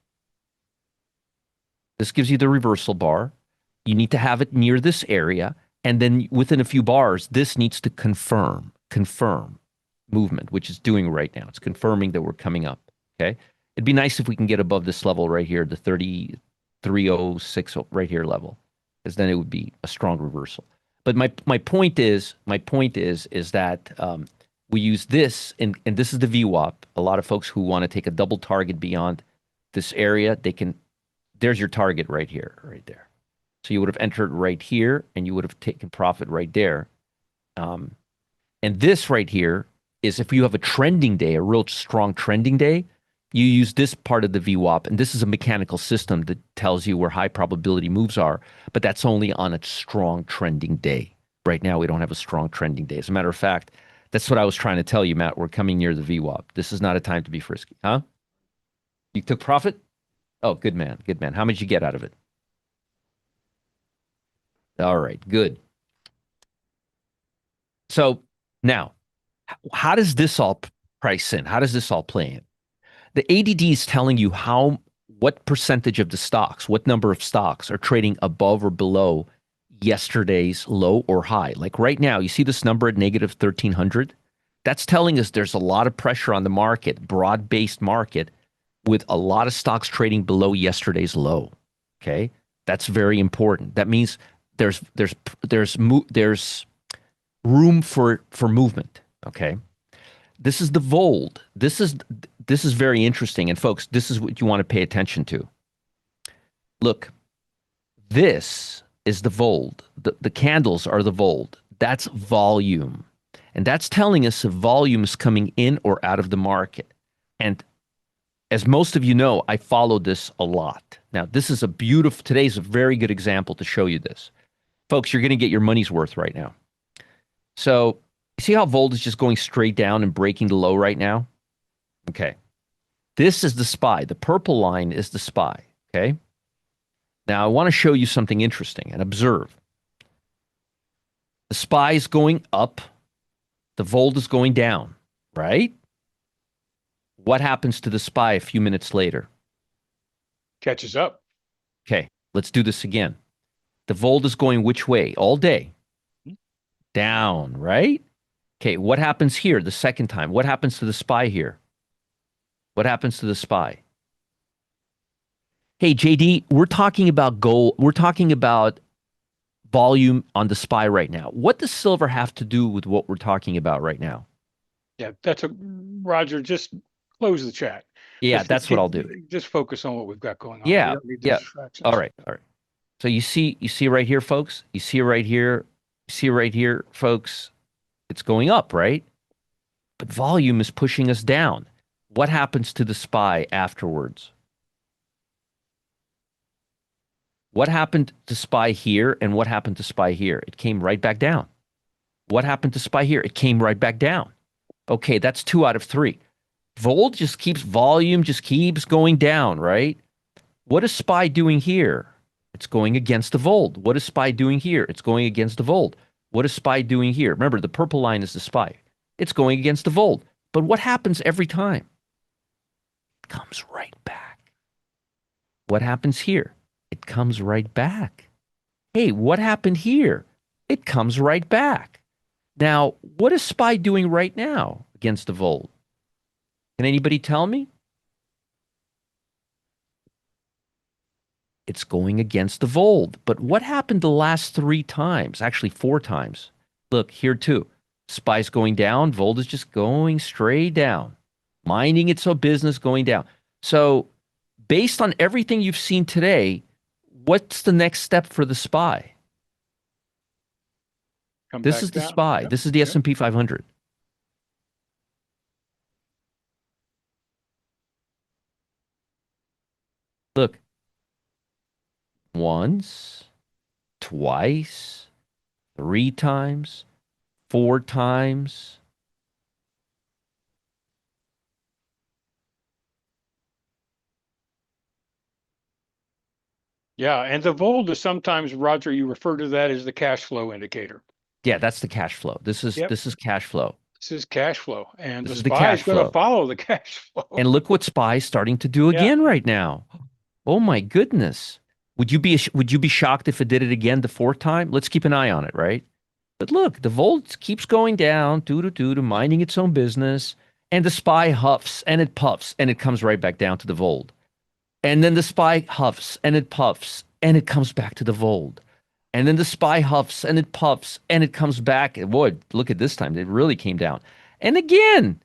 This gives you the reversal bar. You need to have it near this area. And then within a few bars, this needs to confirm movement, which it's doing right now. It's confirming that we're coming up, okay? It'd be nice if we can get above this level right here, the 3306 right here level, because then it would be a strong reversal. But my point is that we use this, and this is the VWAP. A lot of folks who want to take a double target beyond this area, there's your target right here, right there. So you would have entered right here, and you would have taken profit right there. And this right here is if you have a trending day, a real strong trending day, you use this part of the VWAP, and this is a mechanical system that tells you where high probability moves are, but that's only on a strong trending day. Right now, we don't have a strong trending day. As a matter of fact, that's what I was trying to tell you, Matt. We're coming near the VWAP. This is not a time to be frisky, huh? You took profit? Oh, good man, good man. How much you get out of it? All right, good. So now, how does this all price in? How does this all play in? The ADD is telling you what percentage of the stocks, what number of stocks are trading above or below yesterday's low or high. Like right now, you see this number at negative 1300? That's telling us there's a lot of pressure on the market, broad-based market, with a lot of stocks trading below yesterday's low. Okay, that's very important. That means there's room for movement. Okay, this is the Vold. This is very interesting, and folks, this is what you want to pay attention to. Look, this is the Vold. The candles are the Vold. That's volume, and that's telling us if volume is coming in or out of the market. And as most of you know, I follow this a lot. Now, this is today's a very good example to show you this. Folks, you're going to get your money's worth right now. So, you see how Vold is just going straight down and breaking the low right now? Okay. This is the SPY. The purple line is the SPY. Okay. Now, I want to show you something interesting and observe. The SPY is going up. The Vold is going down, right? What happens to the SPY a few minutes later? Catches up. Okay, let's do this again. The Vold is going which way all day? Down, right? Okay, what happens here the second time? What happens to the SPY here? What happens to the SPY? Hey, JD, we're talking about gold. We're talking about volume on the SPY right now. What does silver have to do with what we're talking about right now? Yeah, Roger, just close the chat. Yeah, that's what I'll do. Just focus on what we've got going on. Yeah, We don't need yeah. distractions. All right, all right. So you see right here, folks. You see right here. You see right here, folks. It's going up, right? But volume is pushing us down. What happens to the SPY afterwards? What happened to SPY here and what happened to SPY here? It came right back down. What happened to SPY here? It came right back down. Okay, that's 2 out of 3. Volume just keeps going down, right? What is SPY doing here? It's going against the Vold. What is SPY doing here? It's going against the Vold. What is SPY doing here? Remember, the purple line is the SPY. It's going against the Vold. But what happens every time? It comes right back. What happens here? It comes right back. Hey, what happened here? It comes right back. Now, what is SPY doing right now against the Vold? Can anybody tell me? It's going against the Vold. But what happened the last 3 times? Actually, 4 times. Look, here too. SPY's going down. Vold is just going straight down. Minding its own business, going down. So, based on everything you've seen today, what's the next step for the SPY? This is the SPY. Yep. This is the S&P 500. Look. Once, twice, 3 times, 4 times. Yeah, and the Vold is sometimes, Roger, you refer to that as the cash flow indicator. Yeah, that's the cash flow. This is cash flow. This is cash flow, and this the SPY is going to follow the cash flow. And look what SPY is starting to do again right now. Oh my goodness! Would you be shocked if it did it again the 4th time? Let's keep an eye on it, right? But look, the Vold keeps going down, to minding its own business, and the SPY huffs and it puffs and it comes right back down to the Vold. And then the SPY huffs and it puffs and it comes back to the Vold. And then the SPY huffs and it puffs and it comes back. Boy, look at this time. It really came down. And again,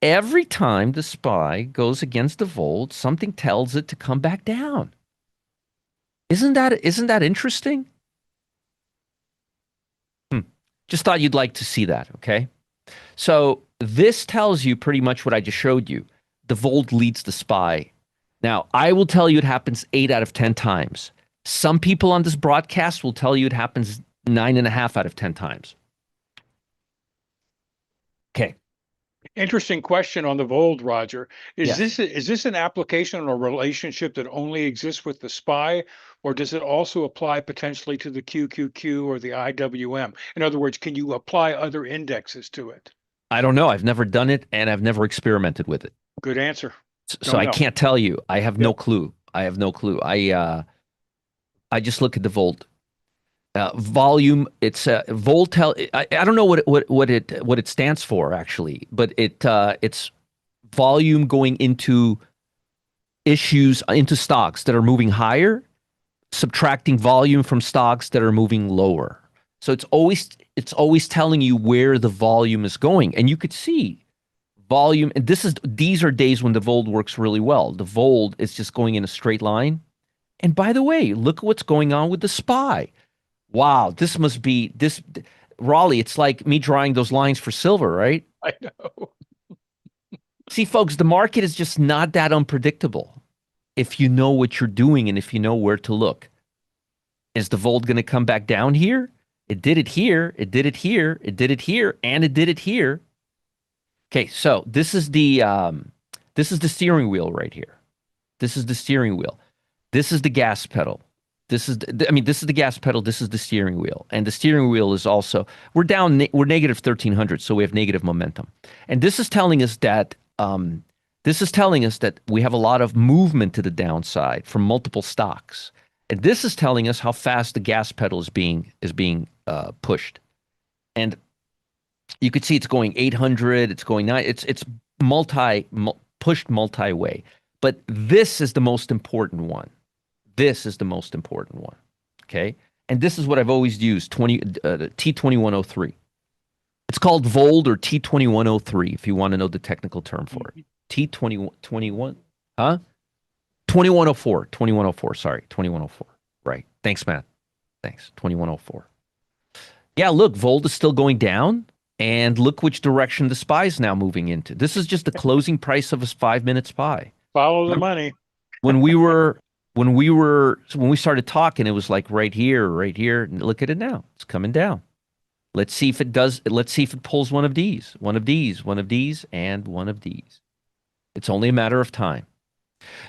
every time the SPY goes against the Vold, something tells it to come back down. Isn't that interesting? Just thought you'd like to see that, okay? So this tells you pretty much what I just showed you. The Vold leads the SPY. Now, I will tell you it happens 8 out of 10 times. Some people on this broadcast will tell you it happens 9.5 out of 10 times. Okay. Interesting question on the Vold, Roger. Yes. Is this an application or relationship that only exists with the SPY, or does it also apply potentially to the QQQ or the IWM? In other words, can you apply other indexes to it? I don't know. I've never done it and I've never experimented with it. Good answer. So Don't I know. can't tell you. I have no Yep. clue. I have no clue. I just look at the volt volume. It's volt. I don't know what it stands for actually, but it's volume going into issues into stocks that are moving higher, subtracting volume from stocks that are moving lower. So it's always telling you where the volume is going, and you could see volume. And these are days when the Vold works really well. The Vold is just going in a straight line. And by the way, look at what's going on with the SPY. Wow, this must be this Raleigh. It's like me drawing those lines for silver, right? I know. See, folks, the market is just not that unpredictable if you know what you're doing and if you know where to look. Is the Vold going to come back down here? It did it here. It did it here. It did it here, and it did it here. Okay, so this is the steering wheel right here. This is the steering wheel. This is the gas pedal. This is the gas pedal. This is the steering wheel, and the steering wheel is also we're down. We're negative 1,300, so we have negative momentum, and this is telling us that we have a lot of movement to the downside from multiple stocks, and this is telling us how fast the gas pedal is being pushed, and you could see it's going 800. It's going 9. It's pushed multi-way, but this is the most important one. This is the most important one. Okay. And this is what I've always used T2103. It's called Vold or T2103 if you want to know the technical term for it. T21, huh? 2104. 2104. Sorry. 2104. Right. Thanks, Matt. Thanks. 2104. Yeah, look, Vold is still going down. And look which direction the SPY is now moving into. This is just the closing price of a 5-minute SPY. Follow the money. When we started talking, it was like right here, right here. And look at it now. It's coming down. Let's see if it does. Let's see if it pulls one of these, one of these, one of these, and one of these. It's only a matter of time.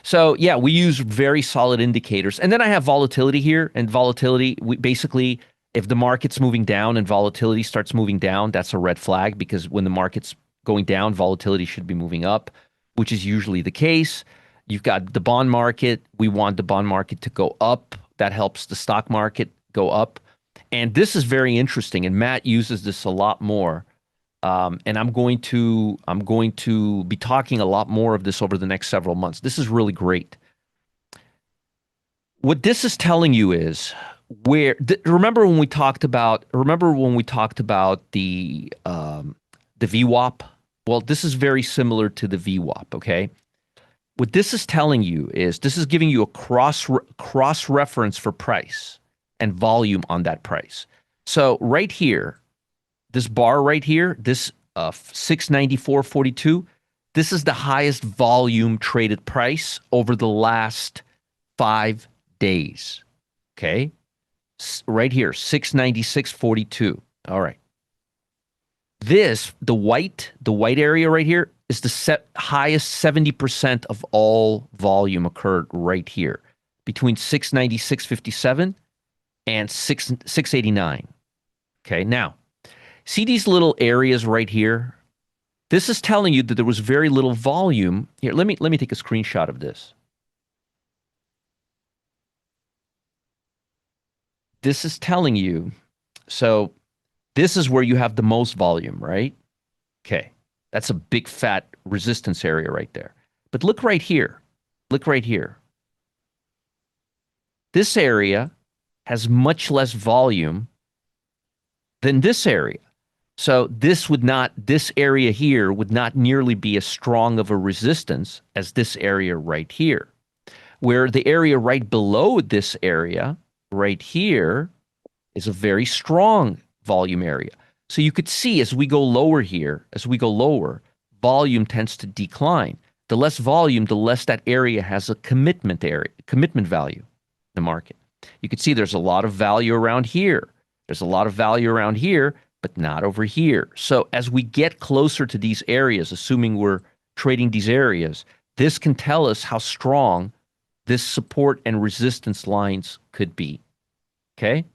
So yeah, we use very solid indicators. And then I have volatility here. And volatility, basically, if the market's moving down and volatility starts moving down, that's a red flag because when the market's going down, volatility should be moving up, which is usually the case. You've got the bond market. We want the bond market to go up. That helps the stock market go up. And this is very interesting. And Matt uses this a lot more. And I'm going to be talking a lot more of this over the next several months. This is really great. What this is telling you is remember when we talked about the VWAP? Well, this is very similar to the VWAP, okay? What this is telling you is this is giving you a cross reference for price and volume on that price. So right here, this bar right here, this 694.42, this is the highest volume traded price over the last 5 days. Okay? Right here, 696.42. All right. The white area right here is the highest 70% of all volume occurred right here between 696.57 and 689. Okay, now see these little areas right here? This is telling you that there was very little volume. Here, let me take a screenshot of this. This is telling you, so this is where you have the most volume, right? Okay, that's a big fat resistance area right there. But look right here. Look right here. This area has much less volume than this area. So this area here would not nearly be as strong of a resistance as this area right here. Where the area right below this area right here is a very strong volume area. So you could see as we go lower here, volume tends to decline. The less volume, the less that area has a commitment value in the market. You can see there's a lot of value around here. There's a lot of value around here, but not over here. So as we get closer to these areas, assuming we're trading these areas, this can tell us how strong this support and resistance lines could be. Okay.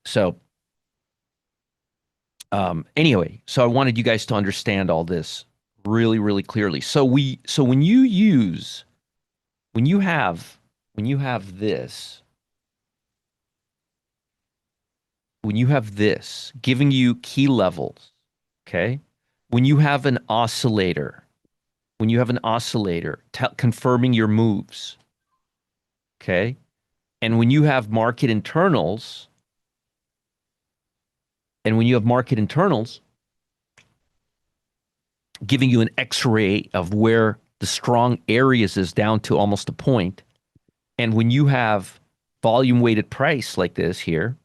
So anyway, so I wanted you guys to understand all this really, really clearly. So when you use, when you have, when you have this, when you have this giving you key levels, okay? When you have an oscillator, when you have an oscillator confirming your moves, okay? And when you have market internals, and when you have market internals giving you an x-ray of where the strong areas is down to almost a point, and when you have volume weighted price like this here,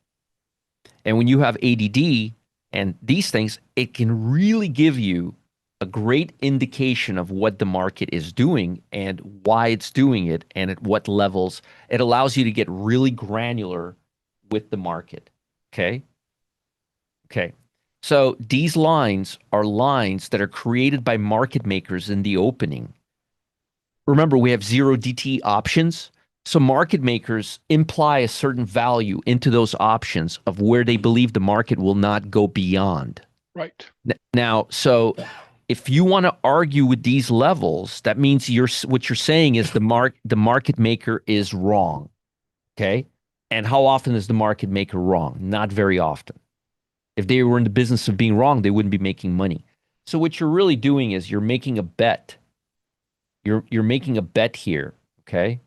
and when you have ADD and these things, it can really give you a great indication of what the market is doing and why it's doing it and at what levels. It allows you to get really granular with the market. Okay. Okay. So these lines are lines that are created by market makers in the opening. Remember, we have zero DT options. So market makers imply a certain value into those options of where they believe the market will not go beyond. Right. Now, so if you want to argue with these levels, that means what you're saying is the market maker is wrong. Okay? And how often is the market maker wrong? Not very often. If they were in the business of being wrong, they wouldn't be making money. So what you're really doing is you're making a bet. You're making a bet here, okay?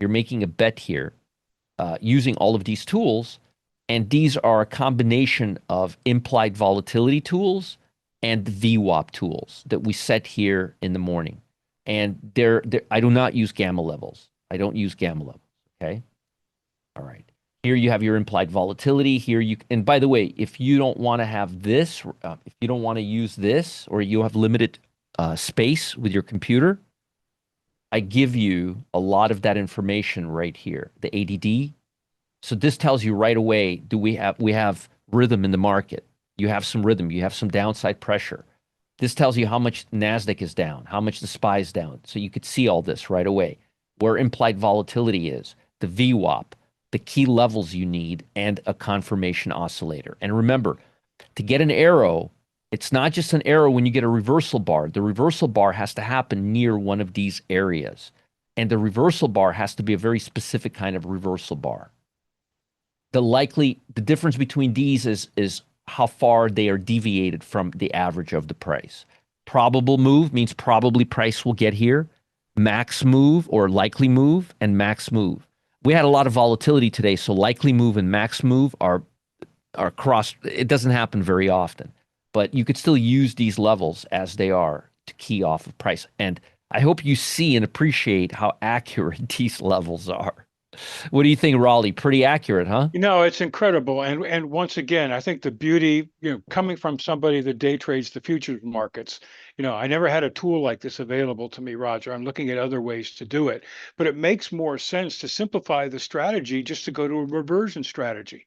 You're making a bet here using all of these tools, and these are a combination of implied volatility tools and VWAP tools that we set here in the morning. And I do not use gamma levels. I don't use gamma levels, okay? All right. Here you have your implied volatility. Here and by the way, if you don't want to have this, if you don't want to use this, or you have limited space with your computer, I give you a lot of that information right here, the ADD. So this tells you right away, we have rhythm in the market. You have some rhythm, you have some downside pressure. This tells you how much NASDAQ is down, how much the SPY is down. So you could see all this right away, where implied volatility is, the VWAP, the key levels you need, and a confirmation oscillator. And remember, to get an arrow, it's not just an arrow when you get a reversal bar. The reversal bar has to happen near one of these areas. And the reversal bar has to be a very specific kind of reversal bar. The difference between these is how far they are deviated from the average of the price. Probable move means probably price will get here. Max move or likely move and max move. We had a lot of volatility today, so likely move and max move are crossed. It doesn't happen very often, but you could still use these levels as they are to key off of price. And I hope you see and appreciate how accurate these levels are. What do you think, Raleigh? Pretty accurate, huh? It's incredible. And once again, I think the beauty, coming from somebody that day trades the futures markets, I never had a tool like this available to me, Roger. I'm looking at other ways to do it, but it makes more sense to simplify the strategy just to go to a reversion strategy.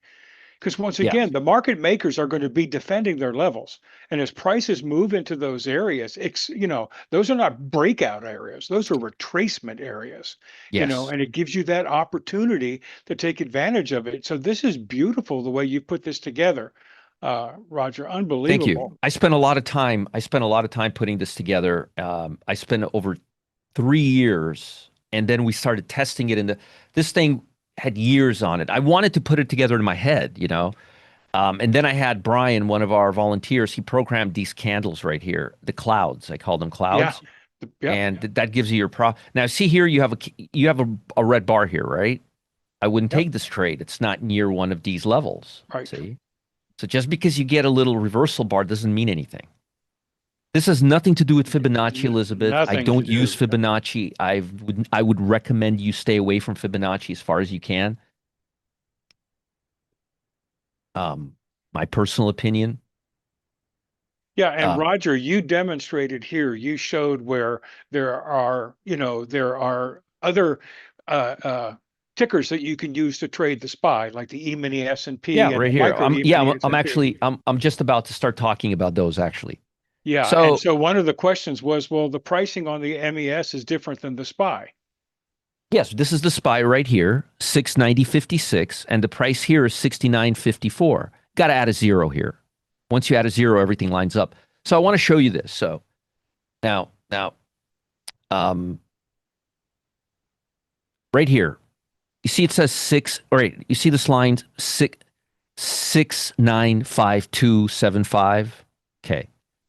Because once Yeah. again, the market makers are going to be defending their levels. And as prices move into those areas, those are not breakout areas. Those are retracement areas, Yes. and it gives you that opportunity to take advantage of it. So this is beautiful the way you put this together, Roger. Thank Unbelievable. you. I spent a lot of time putting this together. I spent over 3 years, and then we started testing it. This thing had years on it. I wanted to put it together in my head. And then I had Brian, one of our volunteers. He programmed these candles right here, the clouds. I call them Yeah. clouds, Yep. and that gives you your pro. Now, see here, you have a red bar here, right? I wouldn't Yep. take this trade. It's not near one of these levels. Right. See? So just because you get a little reversal bar doesn't mean anything. This has nothing to do with Fibonacci, Elizabeth. I Nothing to don't use do. Fibonacci. I would recommend you stay away from Fibonacci as far as you can. Um, my personal opinion. Yeah, and Uh, Roger, you demonstrated here, you showed where there are other uh, uh, tickers that you can use to trade the SPY, like the E-mini S&P Yeah, and right the here. micro E-mini I'm S&P. actually I'm just about to start talking about those actually. Yeah, and So so one of the questions was, well, the pricing on the MES is different than the SPY. yes, this is the SPY right here, 690.56, and the price here is 69.54. Got to add a zero here. Once you add a zero, everything lines up. So I want to show you this. So now, um, right here, you see it says six. All right, you see this line 6.95275. Okay,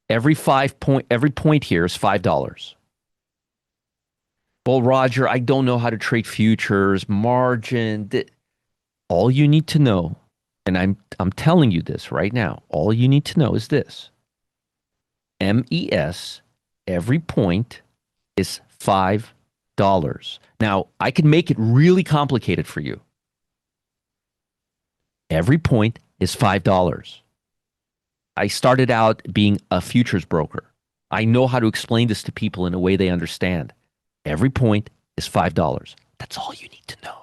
every point here is $5. Well, Roger, I don't know how to trade futures, margin. All you need to know, and I'm telling you this right now, all you need to know is this. MES, every point is $5. Now, I can make it really complicated for you. Every point is $5. I started out being a futures broker. I know how to explain this to people in a way they understand. Every point is $5. That's all you need to know.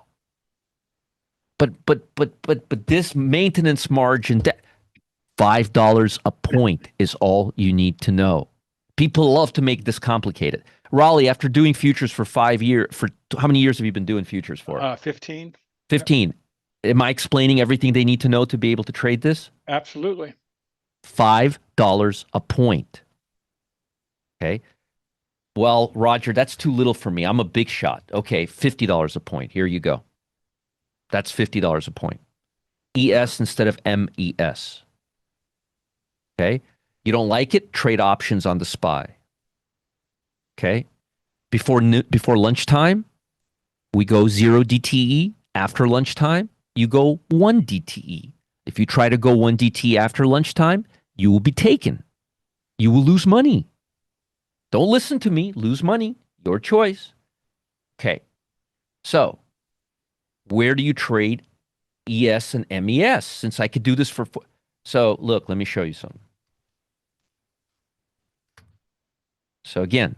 But this maintenance margin, $5 a point is all you need to know. People love to make this complicated. Raleigh, after doing futures for 5 years, for how many years have you been doing futures for? 15. 15. Am I explaining everything they need to know to be able to trade this? Absolutely. $5 a point. Okay. Well, Roger, that's too little for me. I'm a big shot. Okay, $50 a point. Here you go. That's $50 a point. ES instead of MES. Okay. You don't like it? Trade options on the SPY. Okay. Before lunchtime, we go 0 DTE. After lunchtime, you go 1 DTE. If you try to go 1 DTE after lunchtime, you will be taken. You will lose money. Don't listen to me. Lose money. Your choice. Okay. So, where do you trade ES and MES? Since I could do this for. So, look, let me show you something. So, again,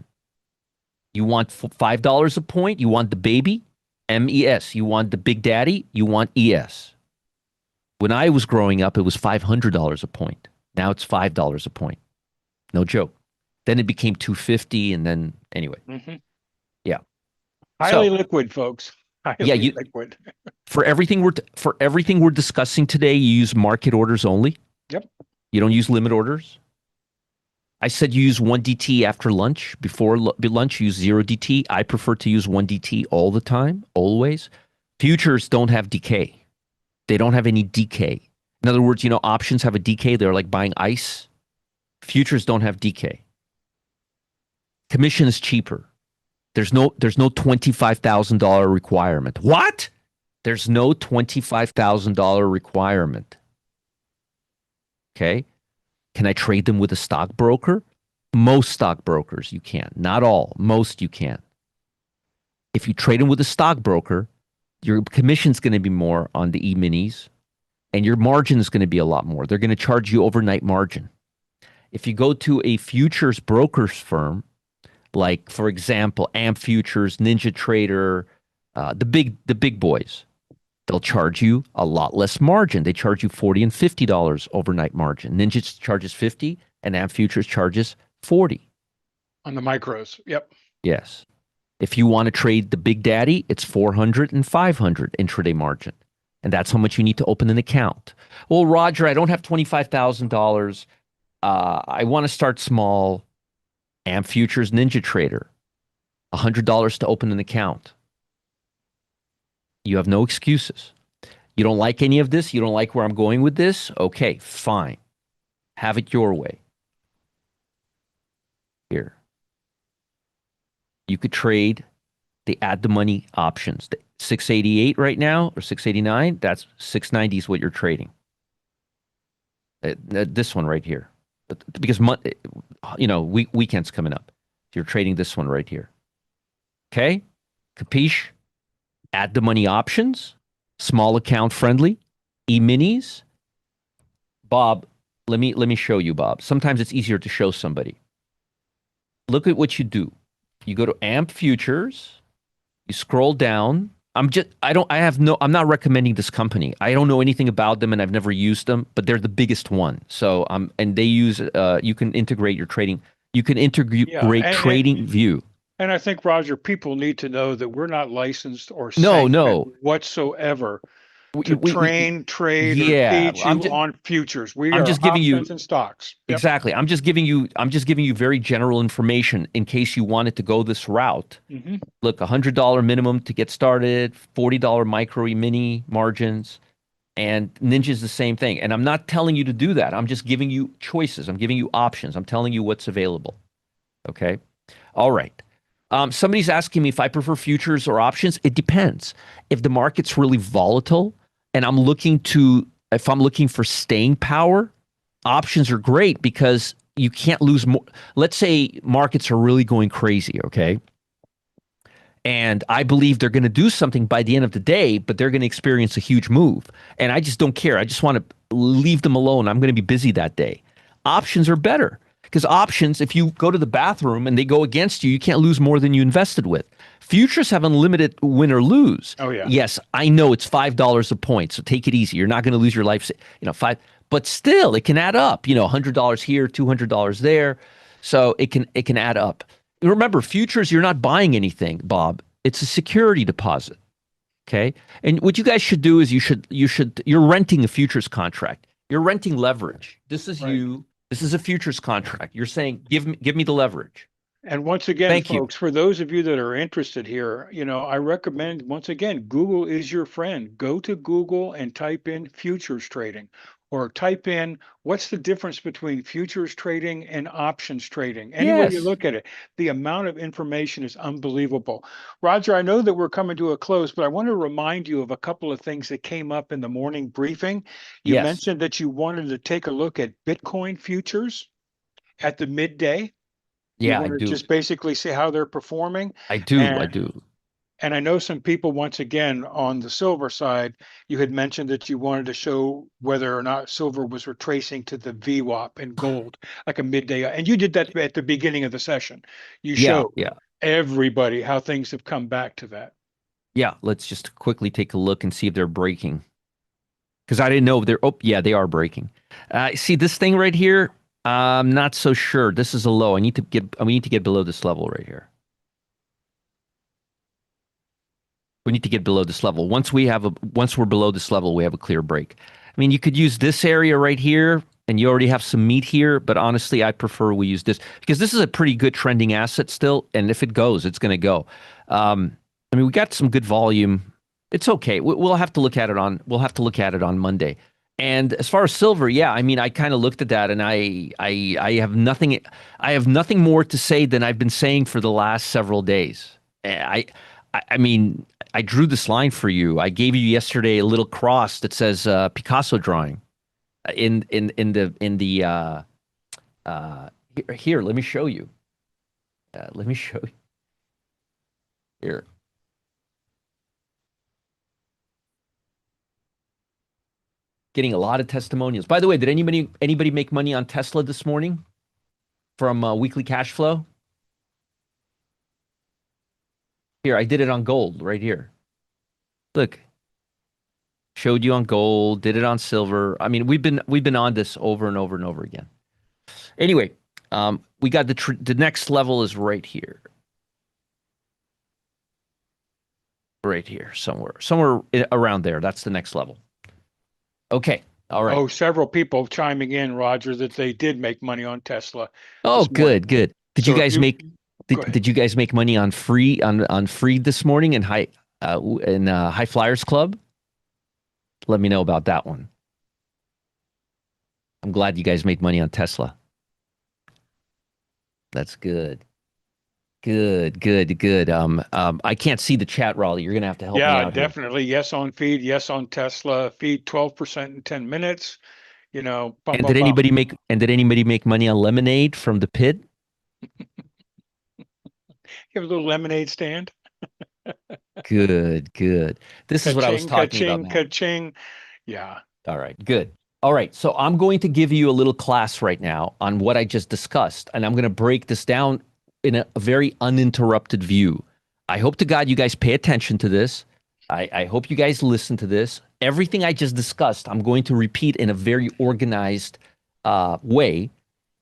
you want $5 a point. You want the baby, MES. You want the big daddy. You want ES. When I was growing up, it was $500 a point. Now it's $5 a point. No joke. Then it became $250, and then anyway. Mm-hmm. Yeah. Highly So, liquid, folks. yeah, Highly liquid. for everything we're discussing today, you use market orders only. Yep. You don't use limit orders. I said you use 1 DT after lunch. Before lunch, you use 0 DT. I prefer to use 1 DT all the time, always. Futures don't have decay. They don't have any decay. In other words, options have a decay. They're like buying ice. Futures don't have decay. Commission is cheaper. There's no $25,000 requirement. What? There's no $25,000 requirement. Okay. Can I trade them with a stockbroker? Most stockbrokers you can. Not all. Most you can. If you trade them with a stockbroker, your commission's going to be more on the E-minis, and your margin is going to be a lot more. They're going to charge you overnight margin. If you go to a futures broker's firm, like, for example, Amp Futures, Ninja Trader, the big boys, they'll charge you a lot less margin. They charge you $40 and $50 overnight margin. Ninja charges 50 and Amp Futures charges 40. On the micros. Yep. Yes. If you want to trade the big daddy, it's 400 and 500 intraday margin. And that's how much you need to open an account. Well, Roger, I don't have $25,000. I want to start small. Amp Futures Ninja Trader, $100 to open an account. You have no excuses. You don't like any of this? You don't like where I'm going with this? Okay, fine. Have it your way. Here. You could trade the add the money options. The 688 right now, or 689, that's 690 is what you're trading. This one right here. Because weekend's coming up. You're trading this one right here. Okay? Capiche? Add the money options, small account friendly, E-minis. Bob, let me show you, Bob. Sometimes it's easier to show somebody. Look at what you do. You go to Amp Futures, you scroll down, I'm not recommending this company. I don't know anything about them and I've never used them, but they're the biggest one. So, and they use, you can integrate your trading, you can Yeah, integrate trading view. and I think, Roger, people need to know that we're not licensed or No, sanctioned no. whatsoever to We train, trade, or yeah, teach you on futures. We I'm are just giving you options and stocks. Yep. exactly. I'm just giving you very general information in case you wanted to go this route. Hmm. Look, $100 minimum to get started, $40 micro mini margins, and Ninja's the same thing. And I'm not telling you to do that. I'm just giving you choices. I'm giving you options. I'm telling you what's available. Okay. All right. Somebody's asking me if I prefer futures or options. It depends. If the market's really volatile and if I'm looking for staying power, options are great because you can't lose more. Let's say markets are really going crazy. Okay. And I believe they're going to do something by the end of the day, but they're going to experience a huge move. And I just don't care. I just want to leave them alone. I'm going to be busy that day. Options are better because options, if you go to the bathroom and they go against you, you can't lose more than you invested with. Futures have unlimited win or lose. Oh yeah. Yes, I know it's $5 a point, so take it easy. You're not going to lose your life, five, but still it can add up. $100 here, $200 there, so it can add up. Remember, futures, you're not buying anything, Bob. It's a security deposit. Okay. And what you guys should do is you're renting a futures contract. You're renting leverage. This is Right. you. This is a futures contract. You're saying, give me the leverage. And once again, Thank you. folks, for those of you that are interested here, I recommend, once again, Google is your friend. Go to Google and type in futures trading, or type in what's the difference between futures trading and options trading. Any way you Yes. look at it, the amount of information is unbelievable. Roger, I know that we're coming to a close, but I want to remind you of a couple of things that came up in the morning briefing. You Yes. mentioned that you wanted to take a look at Bitcoin futures at the midday. You Yeah, I want to do. just basically see how they're performing. I do. I And do. and I know some people, once again, on the silver side, you had mentioned that you wanted to show whether or not silver was retracing to the VWAP and gold, like a midday. And you did that at the beginning of the session. You Yeah. showed Yeah. everybody how things have come back to that. Yeah. Let's just quickly take a look and see if they're breaking. Because I didn't know they're. Oh, yeah, they are breaking. See this thing right here. I'm not so sure. This is a low. We need to get below this level right here. We need to get below this level. Once we're below this level, we have a clear break. I mean, you could use this area right here, and you already have some meat here. But honestly, I prefer we use this because this is a pretty good trending asset still. And if it goes, it's going to go. I mean, we got some good volume. It's okay. We'll have to look at it on. We'll have to look at it on Monday. And as far as silver, yeah, I mean, I kind of looked at that, and I have nothing. I have nothing more to say than I've been saying for the last several days. I mean, I drew this line for you. I gave you yesterday a little cross that says Picasso drawing in the here. Let me show you. Let me show you here. Getting a lot of testimonials. By the way, did anybody make money on Tesla this morning from weekly cash flow? Here, I did it on gold right here. Look, showed you on gold, did it on silver. I mean, we've been on this over and over and over again. Anyway, we got the next level is right here. Right here, somewhere around there. That's the next level. Okay. All right. Oh, several people chiming in, Roger, that they did make money on Tesla Oh, this morning. good, good. Did you So if guys you make go did, ahead. did you guys make money on Freed this morning in High Flyers Club? Let me know about that one. I'm glad you guys made money on Tesla. That's good. Good, good, good. I can't see the chat, Raleigh. You're gonna have to help me Yeah, out here. definitely. Yes on feed. Yes on Tesla. Feed 12% in 10 minutes. Bum, bum, bum. Did anybody make money on lemonade from the pit? You have a little lemonade stand. Good, good. This is what I was Ka-ching, talking about, ka-ching, Matt. ka-ching. Yeah. All right, good. All right, so I'm going to give you a little class right now on what I just discussed, and I'm going to break this down in a very uninterrupted view. I hope to God you guys pay attention to this. I hope you guys listen to this. Everything I just discussed, I'm going to repeat in a very organized way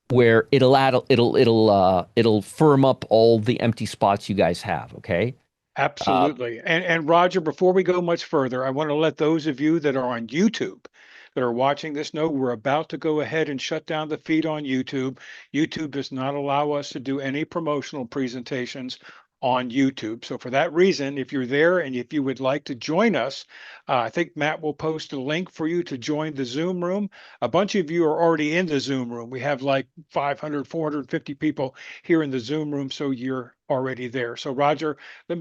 where it'll firm up all the empty spots you guys have. Okay. Uh, Absolutely. And Roger, before we go much further, I want to let those of you that are on YouTube that are watching this know we're about to go ahead and shut down the feed on YouTube. YouTube does not allow us to do any promotional presentations on YouTube. So for that reason, if you're there and if you would like to join us, I think Matt will post a link for you to join the Zoom room. A bunch of you are already in the Zoom room. We have like 500, 450 people here in the Zoom room, so you're already there. So Roger, let